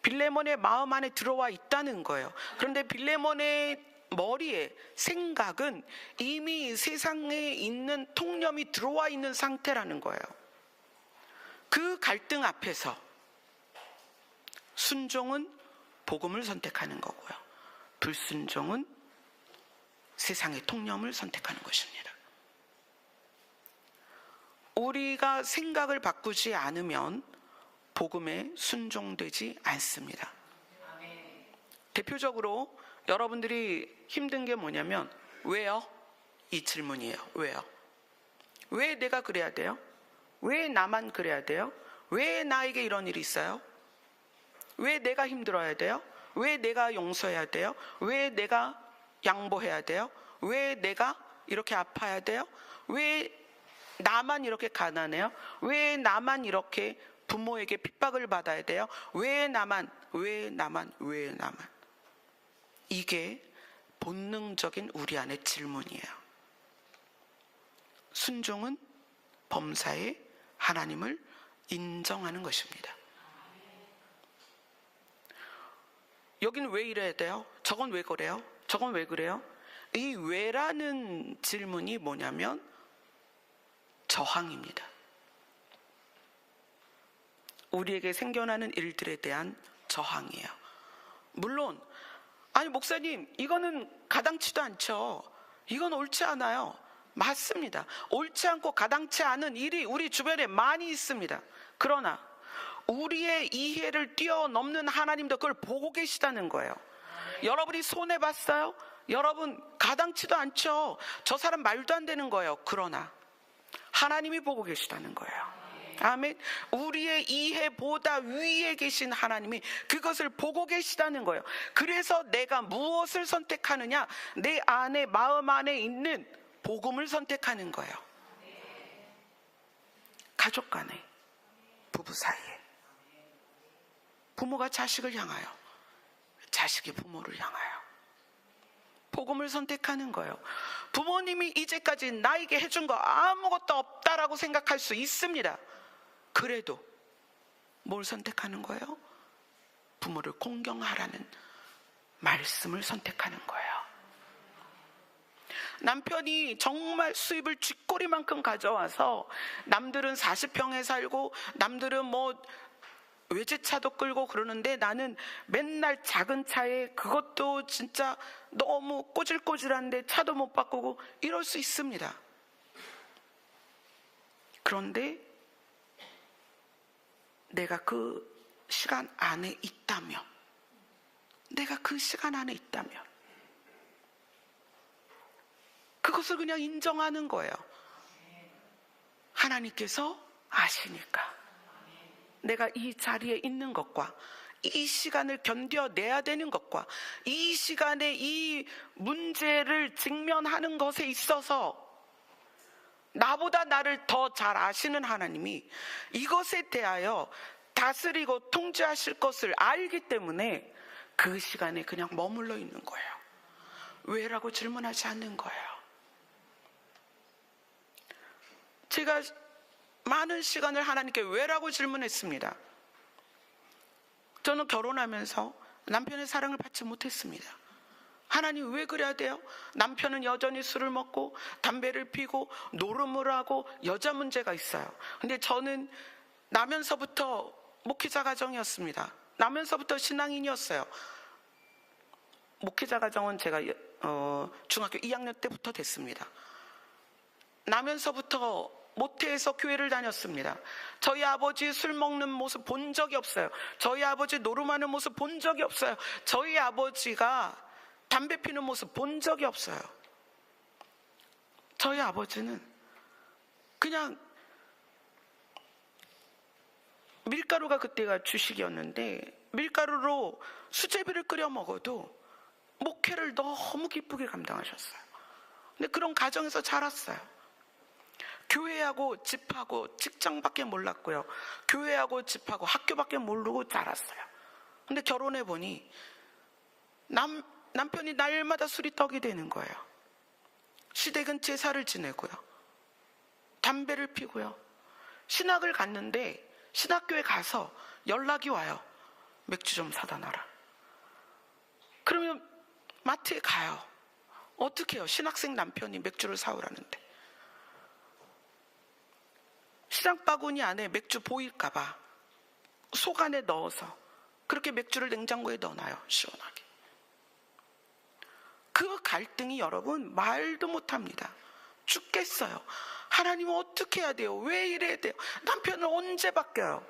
빌레몬의 마음 안에 들어와 있다는 거예요. 그런데 빌레몬의 머리에, 생각은 이미 세상에 있는 통념이 들어와 있는 상태라는 거예요. 그 갈등 앞에서 순종은 복음을 선택하는 거고요, 불순종은 세상의 통념을 선택하는 것입니다. 우리가 생각을 바꾸지 않으면 복음에 순종되지 않습니다. 대표적으로 여러분들이 힘든 게 뭐냐면, 왜요? 이 질문이에요. 왜요? 왜 내가 그래야 돼요? 왜 나만 그래야 돼요? 왜 나에게 이런 일이 있어요? 왜 내가 힘들어야 돼요? 왜 내가 용서해야 돼요? 왜 내가 양보해야 돼요? 왜 내가 이렇게 아파야 돼요? 왜 나만 이렇게 가난해요? 왜 나만 이렇게 부모에게 핍박을 받아야 돼요? 왜 나만? 이게 본능적인 우리 안의 질문이에요. 순종은 범사에 하나님을 인정하는 것입니다. 여기는 왜 이래야 돼요? 저건 왜 그래요? 저건 왜 그래요? 이 왜라는 질문이 뭐냐면 저항입니다. 우리에게 생겨나는 일들에 대한 저항이에요. 물론 아니 목사님 이거는 가당치도 않죠. 이건 옳지 않아요. 맞습니다. 옳지 않고 가당치 않은 일이 우리 주변에 많이 있습니다. 그러나 우리의 이해를 뛰어넘는 하나님도 그걸 보고 계시다는 거예요. 여러분이 손해봤어요? 여러분 가당치도 않죠. 저 사람 말도 안 되는 거예요. 그러나 하나님이 보고 계시다는 거예요. 아멘. 우리의 이해보다 위에 계신 하나님이 그것을 보고 계시다는 거예요. 그래서 내가 무엇을 선택하느냐? 내 안에, 마음 안에 있는 복음을 선택하는 거예요. 가족 간에, 부부 사이에, 부모가 자식을 향하여, 자식이 부모를 향하여 복음을 선택하는 거예요. 부모님이 이제까지 나에게 해준 거 아무것도 없다라고 생각할 수 있습니다. 그래도 뭘 선택하는 거예요? 부모를 공경하라는 말씀을 선택하는 거예요. 남편이 정말 수입을 쥐꼬리만큼 가져와서 남들은 40평에 살고 남들은 뭐 외제차도 끌고 그러는데 나는 맨날 작은 차에 그것도 진짜 너무 꼬질꼬질한데 차도 못 바꾸고 이럴 수 있습니다. 그런데 내가 그 시간 안에 있다면, 내가 그 시간 안에 있다면 그것을 그냥 인정하는 거예요. 하나님께서 아시니까 내가 이 자리에 있는 것과 이 시간을 견뎌내야 되는 것과 이 시간에 이 문제를 직면하는 것에 있어서 나보다 나를 더 잘 아시는 하나님이 이것에 대하여 다스리고 통제하실 것을 알기 때문에 그 시간에 그냥 머물러 있는 거예요. 왜라고 질문하지 않는 거예요. 제가 많은 시간을 하나님께 왜라고 질문했습니다. 저는 결혼하면서 남편의 사랑을 받지 못했습니다. 하나님 왜 그래야 돼요? 남편은 여전히 술을 먹고 담배를 피고 노름을 하고 여자 문제가 있어요. 근데 저는 나면서부터 목회자 가정이었습니다. 나면서부터 신앙인이었어요. 목회자 가정은 제가 중학교 2학년 때부터 됐습니다. 나면서부터 모태에서 교회를 다녔습니다. 저희 아버지 술 먹는 모습 본 적이 없어요. 저희 아버지 노름하는 모습 본 적이 없어요. 저희 아버지가 담배 피는 모습 본 적이 없어요. 저희 아버지는 그냥 밀가루가 그때가 주식이었는데 밀가루로 수제비를 끓여 먹어도 목회를 너무 기쁘게 감당하셨어요. 근데 그런 가정에서 자랐어요. 교회하고 집하고 직장밖에 몰랐고요. 교회하고 집하고 학교밖에 모르고 자랐어요. 근데 결혼해 보니 남편이 날마다 술이 떡이 되는 거예요. 시댁은 제사를 지내고요. 담배를 피고요. 신학을 갔는데 신학교에 가서 연락이 와요. 맥주 좀 사다 놔라. 그러면 마트에 가요. 어떻게 해요? 신학생 남편이 맥주를 사오라는데. 시장 바구니 안에 맥주 보일까봐 속 안에 넣어서 그렇게 맥주를 냉장고에 넣어놔요. 시원하게. 그 갈등이 여러분 말도 못합니다. 죽겠어요. 하나님은 어떻게 해야 돼요? 왜 이래야 돼요? 남편은 언제 바뀌어요?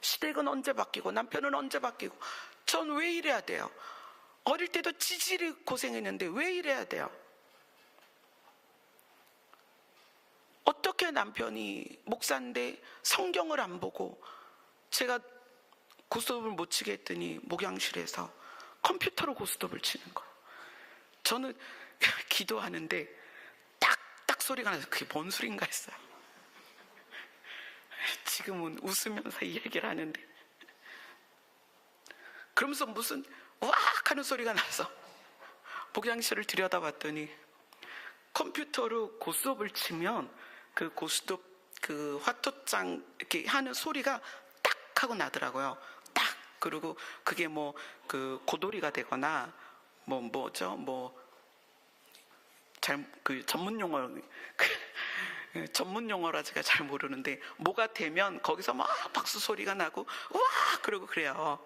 시댁은 언제 바뀌고 남편은 언제 바뀌고 전 왜 이래야 돼요? 어릴 때도 지질이 고생했는데 왜 이래야 돼요? 어떻게 남편이 목사인데 성경을 안 보고 제가 고스톱을 못 치게 했더니 목양실에서 컴퓨터로 고스톱을 치는 거예요. 저는 기도하는데 딱딱 소리가 나서 그게 뭔 소린가 했어요. 지금은 웃으면서 이 얘기를 하는데 그러면서 무슨 우악 하는 소리가 나서 목양실을 들여다봤더니 컴퓨터로 고스톱을 치면 그 고스톱 그 화토장 이렇게 하는 소리가 딱 하고 나더라고요. 딱. 그리고 그게 뭐 그 고돌이가 되거나 그 전문 용어 전문 용어라 제가 잘 모르는데 뭐가 되면 거기서 막 박수 소리가 나고 와 그러고 그래요.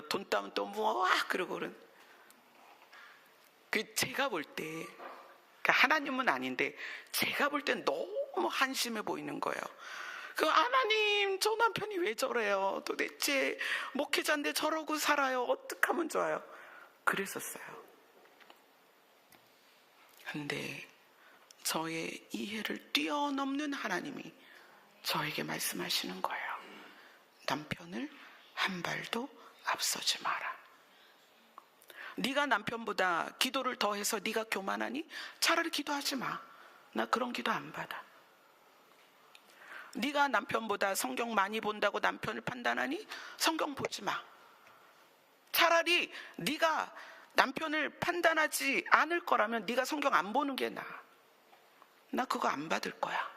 돈 따면 또 와 그러고 그 제가 볼 때 그러니까 하나님은 아닌데 제가 볼 땐 너무 한심해 보이는 거예요. 그 하나님 저 남편이 왜 저래요? 도대체 목회자인데 저러고 살아요. 어떡하면 좋아요? 그랬었어요. 근데 저의 이해를 뛰어넘는 하나님이 저에게 말씀하시는 거예요. 남편을 한 발도 앞서지 마라. 네가 남편보다 기도를 더해서 네가 교만하니? 차라리 기도하지 마. 나 그런 기도 안 받아. 네가 남편보다 성경 많이 본다고 남편을 판단하니? 성경 보지 마. 차라리 네가 남편을 판단하지 않을 거라면 네가 성경 안 보는 게 나아. 나 그거 안 받을 거야.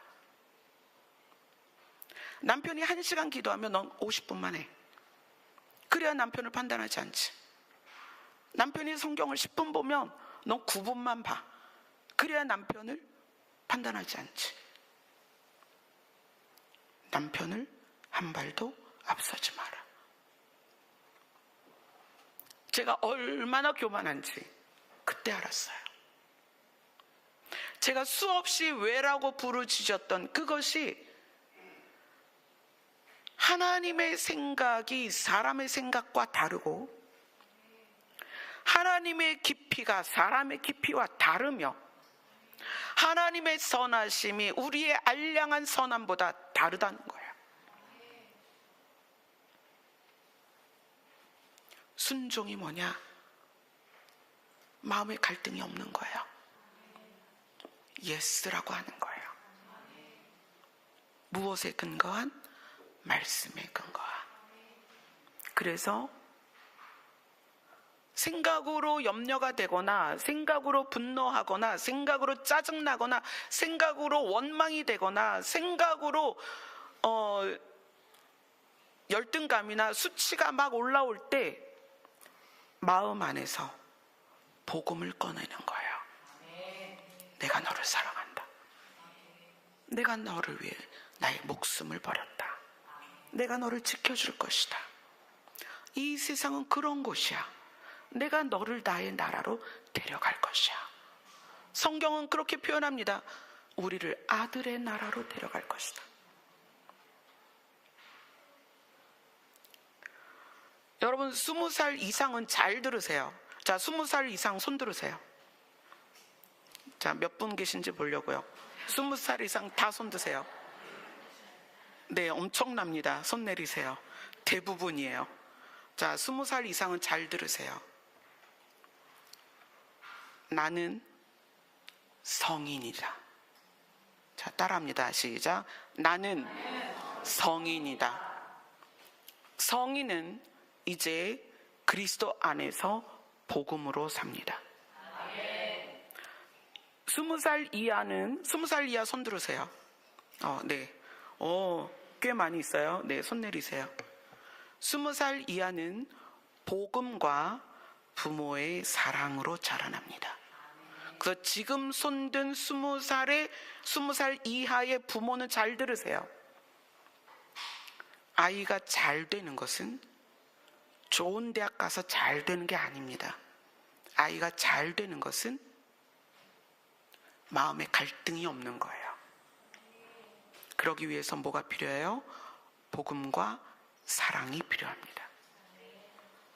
남편이 1시간 기도하면 넌 50분만 해. 그래야 남편을 판단하지 않지. 남편이 성경을 10분 보면 넌 9분만 봐. 그래야 남편을 판단하지 않지. 남편을 한 발도 앞서지 마라. 제가 얼마나 교만한지 그때 알았어요. 제가 수없이 왜라고 부르짖었던 그것이 하나님의 생각이 사람의 생각과 다르고 하나님의 깊이가 사람의 깊이와 다르며 하나님의 선하심이 우리의 알량한 선함보다 다르다는 거예요. 순종이 뭐냐? 마음에 갈등이 없는 거예요. 예스라고 하는 거예요. 무엇에 근거한? 말씀에 근거한. 그래서 생각으로 염려가 되거나 생각으로 분노하거나 생각으로 짜증나거나 생각으로 원망이 되거나 생각으로 열등감이나 수치가 막 올라올 때 마음 안에서 복음을 꺼내는 거예요. 내가 너를 사랑한다. 내가 너를 위해 나의 목숨을 버렸다. 내가 너를 지켜줄 것이다. 이 세상은 그런 곳이야. 내가 너를 나의 나라로 데려갈 것이야. 성경은 그렇게 표현합니다. 우리를 아들의 나라로 데려갈 것이다. 여러분 20살 이상은 잘 들으세요. 자, 20살 이상 손 들으세요. 자, 몇 분 계신지 보려고요. 20살 이상 다 손 드세요. 네, 엄청납니다. 손 내리세요. 대부분이에요. 자, 20살 이상은 잘 들으세요. 나는 성인이다. 자, 따라합니다. 시작. 나는 성인이다. 성인은 이제 그리스도 안에서 복음으로 삽니다. 20살 이하는 20살 이하 손 들으세요. 네. 꽤 많이 있어요. 네, 손 내리세요. 20살 이하는 복음과 부모의 사랑으로 자라납니다. 그래서 지금 손든 20살 이하의 부모는 잘 들으세요. 아이가 잘 되는 것은 좋은 대학 가서 잘 되는 게 아닙니다. 아이가 잘 되는 것은 마음에 갈등이 없는 거예요. 그러기 위해서 뭐가 필요해요? 복음과 사랑이 필요합니다.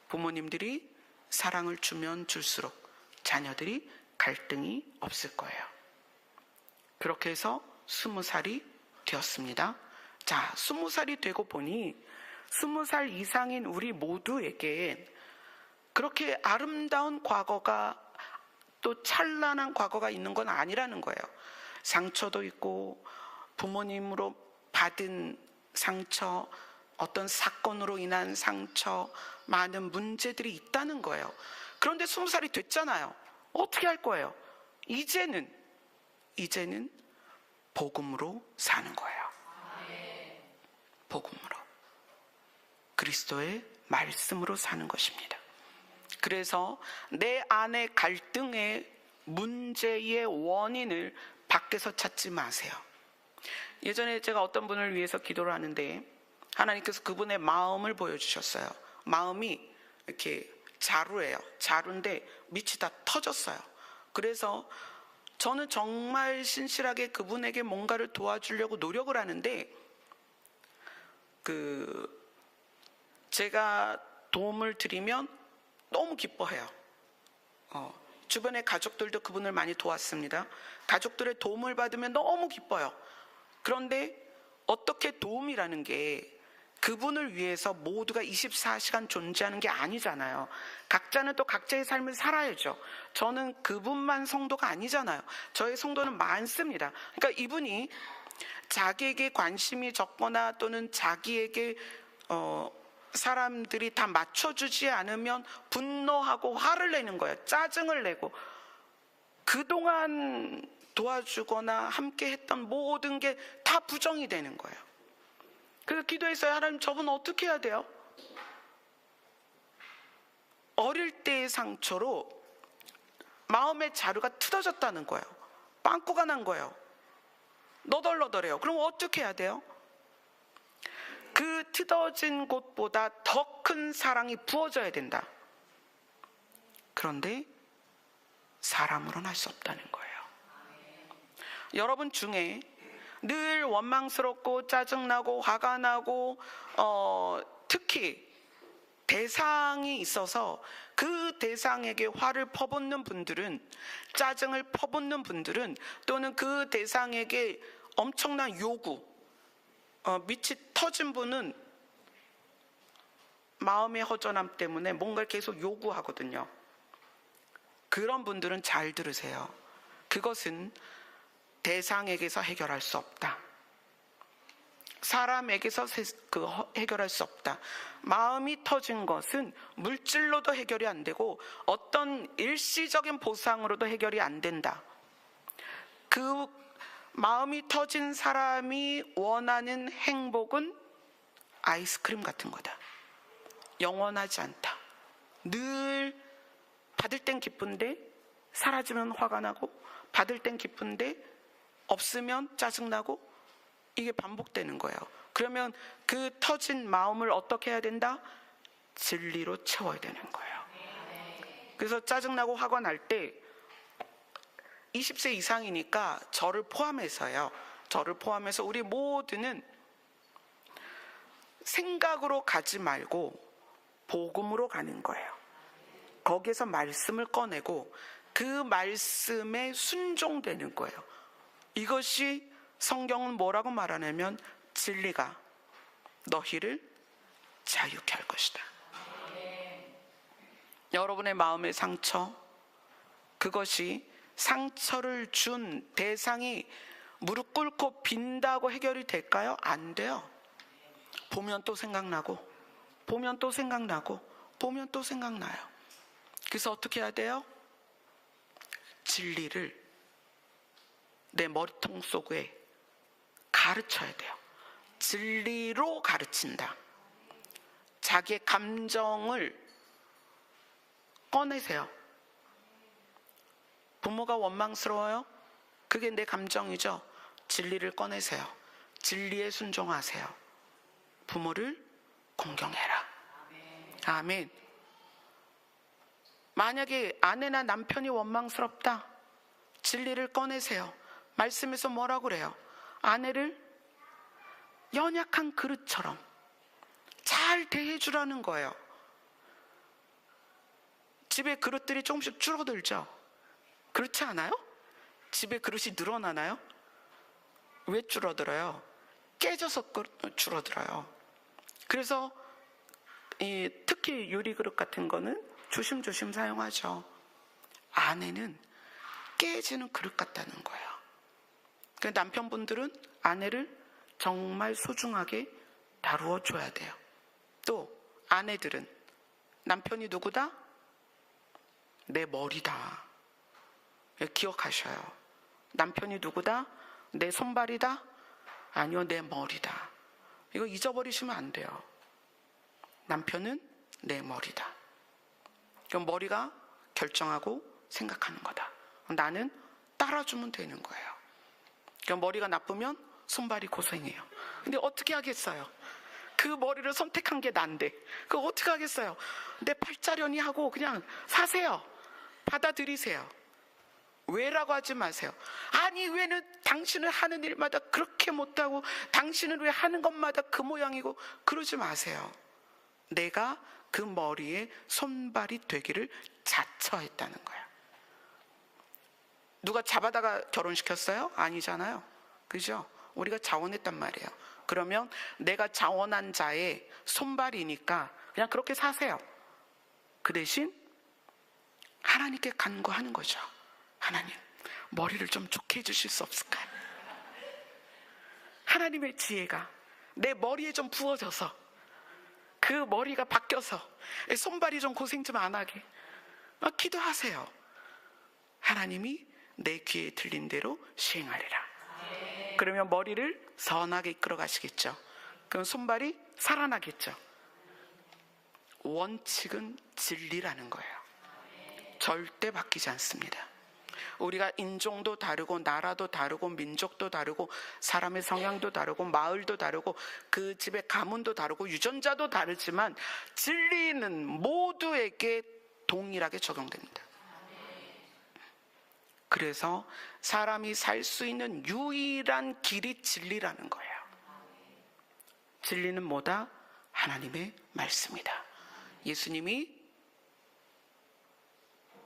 부모님들이 사랑을 주면 줄수록 자녀들이 갈등이 없을 거예요. 그렇게 해서 20살이 되었습니다. 자, 20살이 되고 보니 20살 이상인 우리 모두에게 그렇게 아름다운 과거가 또 찬란한 과거가 있는 건 아니라는 거예요. 상처도 있고 부모님으로 받은 상처, 어떤 사건으로 인한 상처, 많은 문제들이 있다는 거예요. 그런데 20살이 됐잖아요. 어떻게 할 거예요? 이제는 복음으로 사는 거예요. 복음으로. 그리스도의 말씀으로 사는 것입니다. 그래서 내 안의 갈등의 문제의 원인을 밖에서 찾지 마세요. 예전에 제가 어떤 분을 위해서 기도를 하는데 하나님께서 그분의 마음을 보여주셨어요. 마음이 이렇게 자루예요. 자루인데 밑이 다 터졌어요. 그래서 저는 정말 신실하게 그분에게 뭔가를 도와주려고 노력을 하는데 제가 도움을 드리면 너무 기뻐해요. 주변의 가족들도 그분을 많이 도왔습니다. 가족들의 도움을 받으면 너무 기뻐요. 그런데 어떻게 도움이라는 게 그분을 위해서 모두가 24시간 존재하는 게 아니잖아요. 각자는 또 각자의 삶을 살아야죠. 저는 그분만 성도가 아니잖아요. 저의 성도는 많습니다. 그러니까 이분이 자기에게 관심이 적거나 또는 자기에게 사람들이 다 맞춰주지 않으면 분노하고 화를 내는 거예요. 짜증을 내고 그동안 도와주거나 함께 했던 모든 게 다 부정이 되는 거예요. 그래서 기도했어요. 하나님, 저분 어떻게 해야 돼요? 어릴 때의 상처로 마음의 자루가 틀어졌다는 거예요. 빵꾸가 난 거예요. 너덜너덜해요. 그럼 어떻게 해야 돼요? 그 뜯어진 곳보다 더 큰 사랑이 부어져야 된다. 그런데 사람으로는 할 수 없다는 거예요. 여러분 중에 늘 원망스럽고 짜증나고 화가 나고 특히 대상이 있어서 그 대상에게 화를 퍼붓는 분들은, 짜증을 퍼붓는 분들은, 또는 그 대상에게 엄청난 요구, 밑이 터진 분은 마음의 허전함 때문에 뭔가를 계속 요구하거든요. 그런 분들은 잘 들으세요. 그것은 대상에게서 해결할 수 없다. 사람에게서 해결할 수 없다. 마음이 터진 것은 물질로도 해결이 안 되고 어떤 일시적인 보상으로도 해결이 안 된다. 그 마음이 터진 사람이 원하는 행복은 아이스크림 같은 거다. 영원하지 않다. 늘 받을 땐 기쁜데 사라지면 화가 나고, 받을 땐 기쁜데 없으면 짜증나고, 이게 반복되는 거예요. 그러면 그 터진 마음을 어떻게 해야 된다? 진리로 채워야 되는 거예요. 그래서 짜증나고 화가 날 때 20세 이상이니까 저를 포함해서요. 저를 포함해서 우리 모두는 생각으로 가지 말고 복음으로 가는 거예요. 거기에서 말씀을 꺼내고 그 말씀에 순종되는 거예요. 이것이 성경은 뭐라고 말하냐면 진리가 너희를 자유케 할 것이다. 여러분의 마음의 상처, 그것이 상처를 준 대상이 무릎 꿇고 빈다고 해결이 될까요? 안 돼요. 보면 또 생각나고, 보면 또 생각나고, 보면 또 생각나요. 그래서 어떻게 해야 돼요? 진리를 내 머리통 속에 가르쳐야 돼요. 진리로 가르친다. 자기의 감정을 꺼내세요. 부모가 원망스러워요? 그게 내 감정이죠. 진리를 꺼내세요. 진리에 순종하세요. 부모를 공경해라. 아멘. 만약에 아내나 남편이 원망스럽다, 진리를 꺼내세요. 말씀에서 뭐라고 그래요? 아내를 연약한 그릇처럼 잘 대해주라는 거예요. 집에 그릇들이 조금씩 줄어들죠? 그렇지 않아요? 집에 그릇이 늘어나나요? 왜 줄어들어요? 깨져서 줄어들어요. 그래서 특히 유리그릇 같은 거는 조심조심 사용하죠. 아내는 깨지는 그릇 같다는 거예요. 남편분들은 아내를 정말 소중하게 다루어 줘야 돼요. 또 아내들은 남편이 누구다? 내 머리다. 기억하셔요. 남편이 누구다? 내 손발이다? 아니요, 내 머리다. 이거 잊어버리시면 안 돼요. 남편은 내 머리다. 그럼 머리가 결정하고 생각하는 거다. 나는 따라주면 되는 거예요. 그럼 머리가 나쁘면 손발이 고생해요. 근데 어떻게 하겠어요? 그 머리를 선택한 게 난데 그거 어떻게 하겠어요? 내 팔자련이 하고 그냥 사세요. 받아들이세요. 왜라고 하지 마세요. 아니, 왜는 당신은 하는 일마다 그렇게 못하고 당신은 왜 하는 것마다 그 모양이고, 그러지 마세요. 내가 그 머리에 손발이 되기를 자처했다는 거예요. 누가 잡아다가 결혼시켰어요? 아니잖아요. 그죠? 우리가 자원했단 말이에요. 그러면 내가 자원한 자의 손발이니까 그냥 그렇게 사세요. 그 대신 하나님께 간구하는 거죠. 하나님, 머리를 좀 좋게 해주실 수 없을까요? 하나님의 지혜가 내 머리에 좀 부어져서 그 머리가 바뀌어서 손발이 좀 고생 좀 안 하게 기도하세요. 하나님이 내 귀에 들린 대로 시행하리라. 그러면 머리를 선하게 이끌어 가시겠죠. 그럼 손발이 살아나겠죠. 원칙은 진리라는 거예요. 절대 바뀌지 않습니다. 우리가 인종도 다르고 나라도 다르고 민족도 다르고 사람의 성향도 다르고 마을도 다르고 그 집의 가문도 다르고 유전자도 다르지만 진리는 모두에게 동일하게 적용됩니다. 그래서 사람이 살 수 있는 유일한 길이 진리라는 거예요. 진리는 뭐다? 하나님의 말씀이다. 예수님이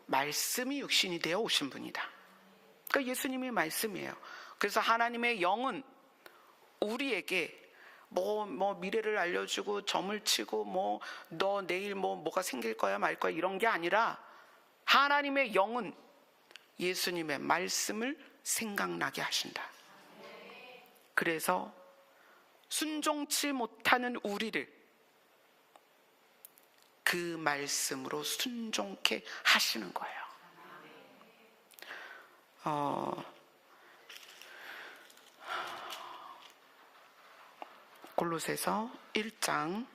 말씀이 육신이 되어 오신 분이다. 그러니까 예수님이 말씀이에요. 그래서 하나님의 영은 우리에게 미래를 알려주고 점을 치고 너 내일 뭐가 생길 거야 말 거야 이런 게 아니라 하나님의 영은 예수님의 말씀을 생각나게 하신다. 그래서 순종치 못하는 우리를 그 말씀으로 순종케 하시는 거예요. 골로새서 1장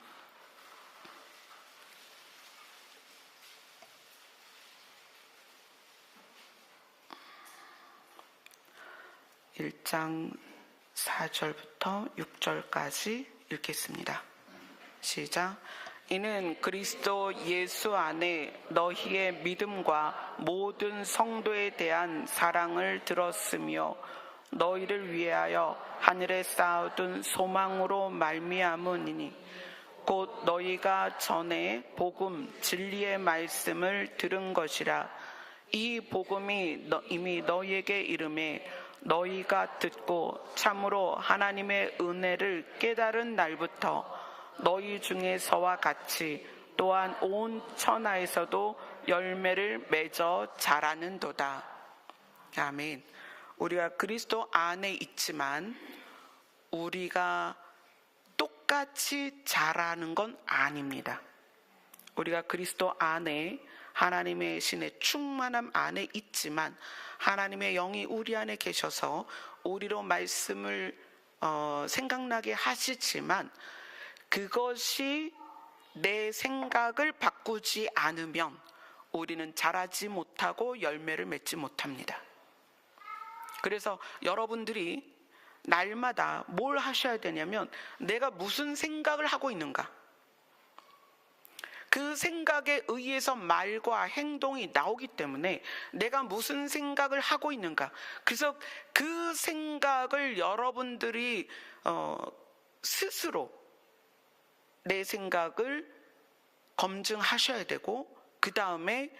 4절부터 6절까지 읽겠습니다. 시작. 이는 그리스도 예수 안에 너희의 믿음과 모든 성도에 대한 사랑을 들었으며 너희를 위하여 하늘에 쌓아둔 소망으로 말미암으니 곧 너희가 전에 복음 진리의 말씀을 들은 것이라. 이 복음이 이미 너희에게 이름에 너희가 듣고 참으로 하나님의 은혜를 깨달은 날부터 너희 중에서와 같이 또한 온 천하에서도 열매를 맺어 자라는도다. 아멘. 우리가 그리스도 안에 있지만 우리가 똑같이 자라는 건 아닙니다. 우리가 그리스도 안에 하나님의 신의 충만함 안에 있지만 하나님의 영이 우리 안에 계셔서 우리로 말씀을 생각나게 하시지만 그것이 내 생각을 바꾸지 않으면 우리는 자라지 못하고 열매를 맺지 못합니다. 그래서 여러분들이 날마다 뭘 하셔야 되냐면 내가 무슨 생각을 하고 있는가, 그 생각에 의해서 말과 행동이 나오기 때문에 내가 무슨 생각을 하고 있는가, 그래서 그 생각을 여러분들이 스스로 내 생각을 검증하셔야 되고 그 다음에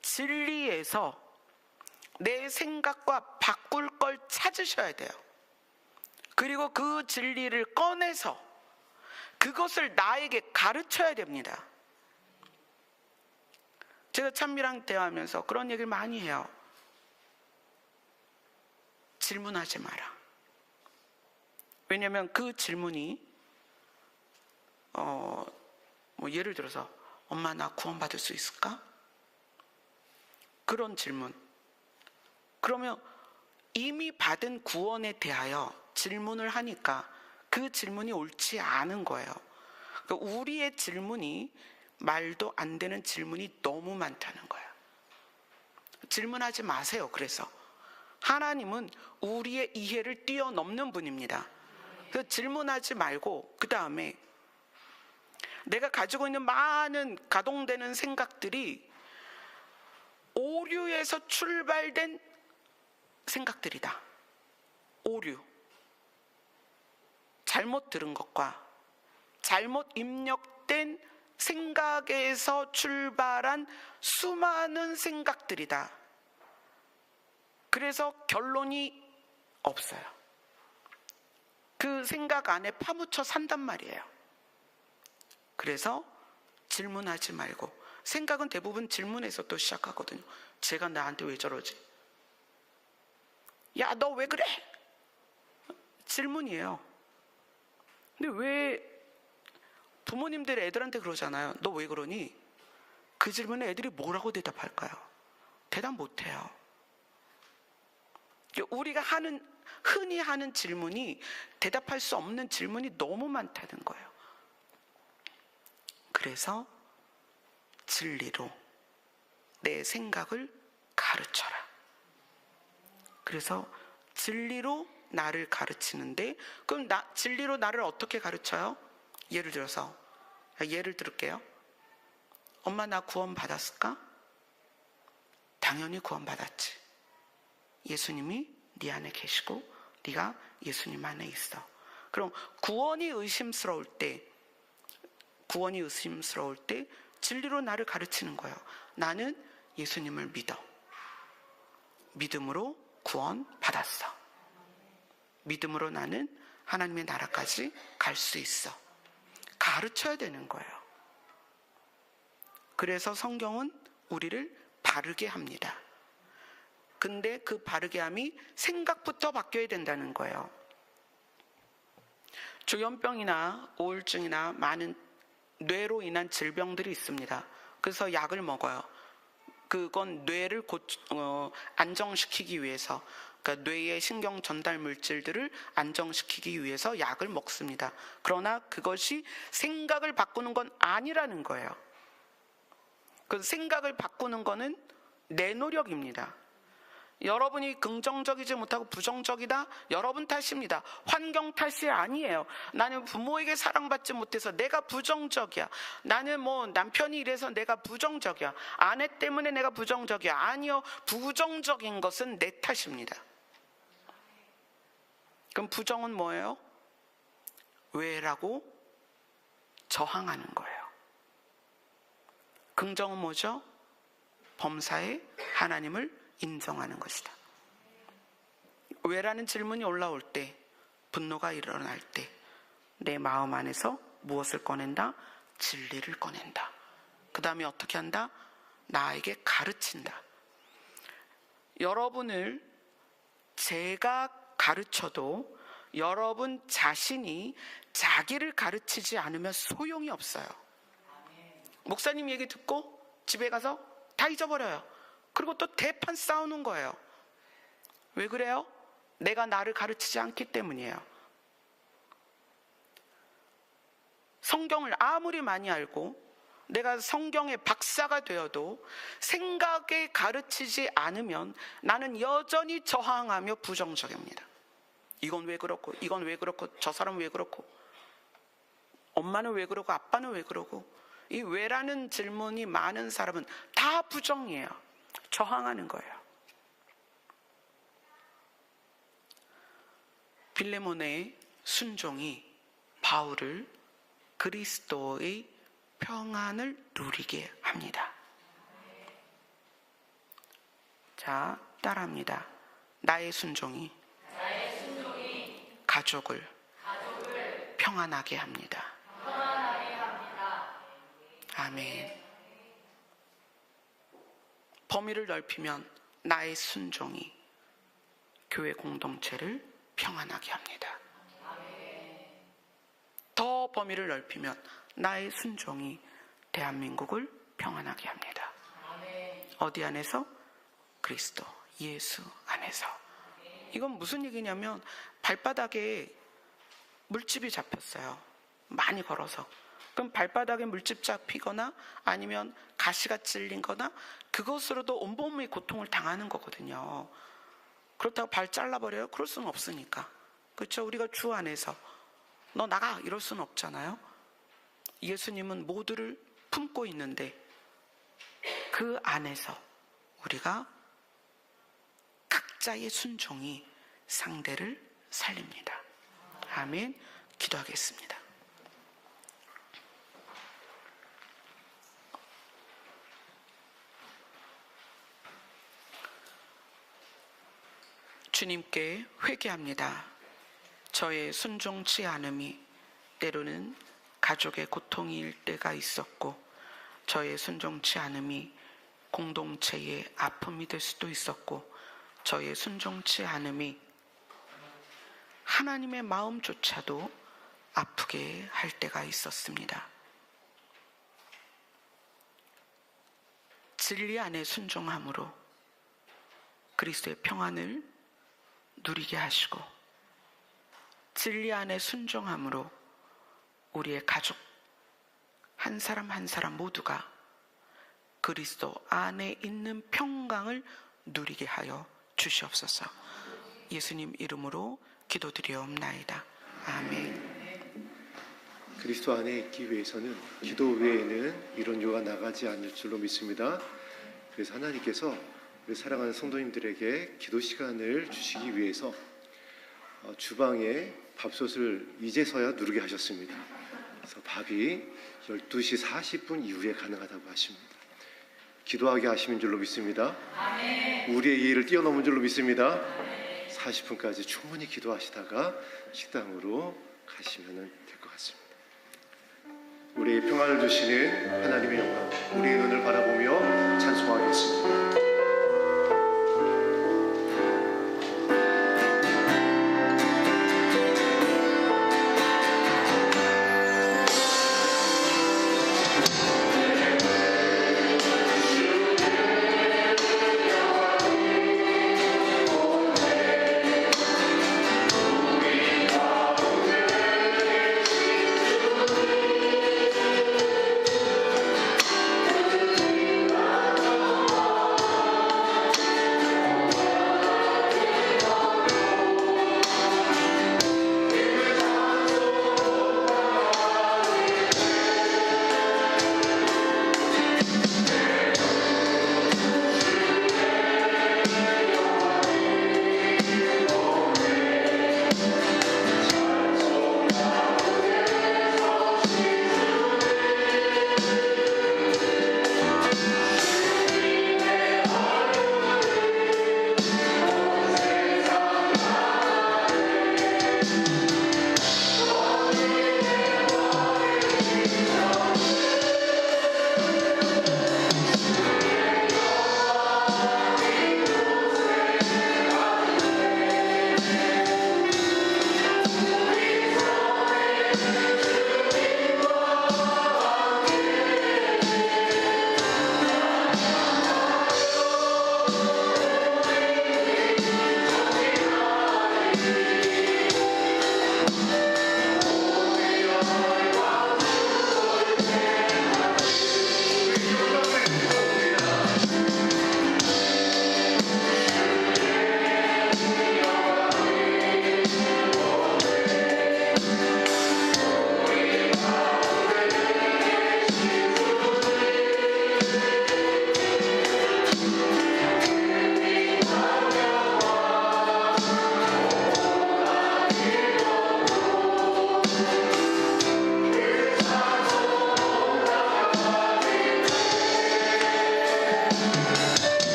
진리에서 내 생각과 바꿀 걸 찾으셔야 돼요. 그리고 그 진리를 꺼내서 그것을 나에게 가르쳐야 됩니다. 제가 찬미랑 대화하면서 그런 얘기를 많이 해요. 질문하지 마라. 왜냐하면 그 질문이 예를 들어서 엄마 나 구원받을 수 있을까? 그런 질문. 그러면 이미 받은 구원에 대하여 질문을 하니까 그 질문이 옳지 않은 거예요. 그러니까 우리의 질문이 말도 안 되는 질문이 너무 많다는 거예요. 질문하지 마세요. 그래서 하나님은 우리의 이해를 뛰어넘는 분입니다. 그래서 질문하지 말고 그 다음에 내가 가지고 있는 많은 가동되는 생각들이 오류에서 출발된 생각들이다. 오류. 잘못 들은 것과 잘못 입력된 생각에서 출발한 수많은 생각들이다. 그래서 결론이 없어요. 그 생각 안에 파묻혀 산단 말이에요. 그래서 질문하지 말고, 생각은 대부분 질문에서 또 시작하거든요. 쟤가 나한테 왜 저러지? 야, 너 왜 그래? 질문이에요. 근데 왜 부모님들 애들한테 그러잖아요. 너 왜 그러니? 그 질문에 애들이 뭐라고 대답할까요? 대답 못해요. 우리가 흔히 하는 질문이 대답할 수 없는 질문이 너무 많다는 거예요. 그래서 진리로 내 생각을 가르쳐라. 그래서 진리로 나를 가르치는데, 그럼 진리로 나를 어떻게 가르쳐요? 예를 들어서, 예를 들을게요. 엄마, 나 구원 받았을까? 당연히 구원 받았지. 예수님이 네 안에 계시고 네가 예수님 안에 있어. 그럼 구원이 의심스러울 때 진리로 나를 가르치는 거예요. 나는 예수님을 믿어. 믿음으로 구원 받았어. 믿음으로 나는 하나님의 나라까지 갈 수 있어. 가르쳐야 되는 거예요. 그래서 성경은 우리를 바르게 합니다. 근데 그 바르게 함이 생각부터 바뀌어야 된다는 거예요. 조현병이나 우울증이나 많은 뇌로 인한 질병들이 있습니다. 그래서 약을 먹어요. 그건 뇌를 안정시키기 위해서, 그러니까 뇌의 신경 전달 물질들을 안정시키기 위해서 약을 먹습니다. 그러나 그것이 생각을 바꾸는 건 아니라는 거예요. 그 생각을 바꾸는 거는 내 노력입니다. 여러분이 긍정적이지 못하고 부정적이다? 여러분 탓입니다. 환경 탓이 아니에요. 나는 부모에게 사랑받지 못해서 내가 부정적이야. 나는 남편이 이래서 내가 부정적이야. 아내 때문에 내가 부정적이야. 아니요. 부정적인 것은 내 탓입니다. 그럼 부정은 뭐예요? 왜라고 저항하는 거예요. 긍정은 뭐죠? 범사에 하나님을 인정하는 것이다. 왜라는 질문이 올라올 때, 분노가 일어날 때 내 마음 안에서 무엇을 꺼낸다? 진리를 꺼낸다. 그 다음에 어떻게 한다? 나에게 가르친다. 여러분을 제가 가르쳐도 여러분 자신이 자기를 가르치지 않으면 소용이 없어요. 목사님 얘기 듣고 집에 가서 다 잊어버려요. 그리고 또 대판 싸우는 거예요. 왜 그래요? 내가 나를 가르치지 않기 때문이에요. 성경을 아무리 많이 알고 내가 성경의 박사가 되어도 생각에 가르치지 않으면 나는 여전히 저항하며 부정적입니다. 이건 왜 그렇고, 이건 왜 그렇고, 저 사람은 왜 그렇고, 엄마는 왜 그러고, 아빠는 왜 그러고, 이 왜라는 질문이 많은 사람은 다 부정이에요. 저항하는 거예요. 빌레몬의 순종이 바울을 그리스도의 평안을 누리게 합니다. 자, 따라합니다. 나의 순종이 가족을 평안하게 합니다. 아멘. 범위를 넓히면 나의 순종이 교회 공동체를 평안하게 합니다. 더 범위를 넓히면 나의 순종이 대한민국을 평안하게 합니다. 어디 안에서? 그리스도 예수 안에서. 이건 무슨 얘기냐면 발바닥에 물집이 잡혔어요. 많이 걸어서. 그럼 발바닥에 물집 잡히거나 아니면 가시가 찔린 거나 그것으로도 온몸의 고통을 당하는 거거든요. 그렇다고 발 잘라버려요? 그럴 수는 없으니까. 그렇죠? 우리가 주 안에서 너 나가 이럴 수는 없잖아요. 예수님은 모두를 품고 있는데 그 안에서 우리가 각자의 순종이 상대를 살립니다. 아멘. 기도하겠습니다. 주님께 회개합니다. 저의 순종치 않음이 때로는 가족의 고통일 때가 있었고, 저의 순종치 않음이 공동체의 아픔이 될 수도 있었고, 저의 순종치 않음이 하나님의 마음조차도 아프게 할 때가 있었습니다. 진리 안에 순종함으로 그리스도의 평안을 누리게 하시고, 진리 안에 순종함으로 우리의 가족 한 사람 한 사람 모두가 그리스도 안에 있는 평강을 누리게 하여 주시옵소서. 예수님 이름으로 기도드리옵나이다. 아멘. 그리스도 안에 있기 위해서는 기도 외에는 이론조가 나가지 않을 줄로 믿습니다. 그래서 하나님께서 우리 사랑하는 성도님들에게 기도 시간을 주시기 위해서 주방에 밥솥을 이제서야 누르게 하셨습니다. 그래서 밥이 12시 40분 이후에 가능하다고 하십니다. 기도하게 하시는 줄로 믿습니다. 아멘. 우리의 이해를 뛰어넘은 줄로 믿습니다. 아멘. 40분까지 충분히 기도하시다가 식당으로 가시면 될 것 같습니다. 우리의 평안을 주시는 하나님의 영광, 우리의 눈을 바라보며 찬송하겠습니다.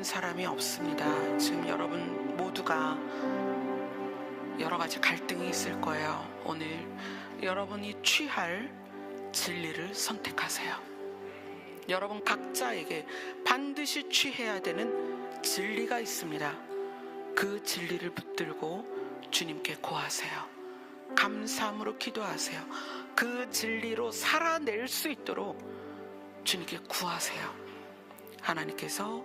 사람이 없습니다. 지금 여러분 모두가 여러 가지 갈등이 있을 거예요. 오늘 여러분이 취할 진리를 선택하세요. 여러분 각자에게 반드시 취해야 되는 진리가 있습니다. 그 진리를 붙들고 주님께 고하세요. 감사함으로 기도하세요. 그 진리로 살아낼 수 있도록 주님께 구하세요. 하나님께서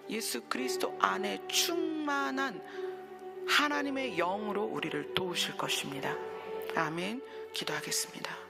예수 그리스도 안에 충만한 하나님의 영으로 우리를 도우실 것입니다. 아멘. 기도하겠습니다.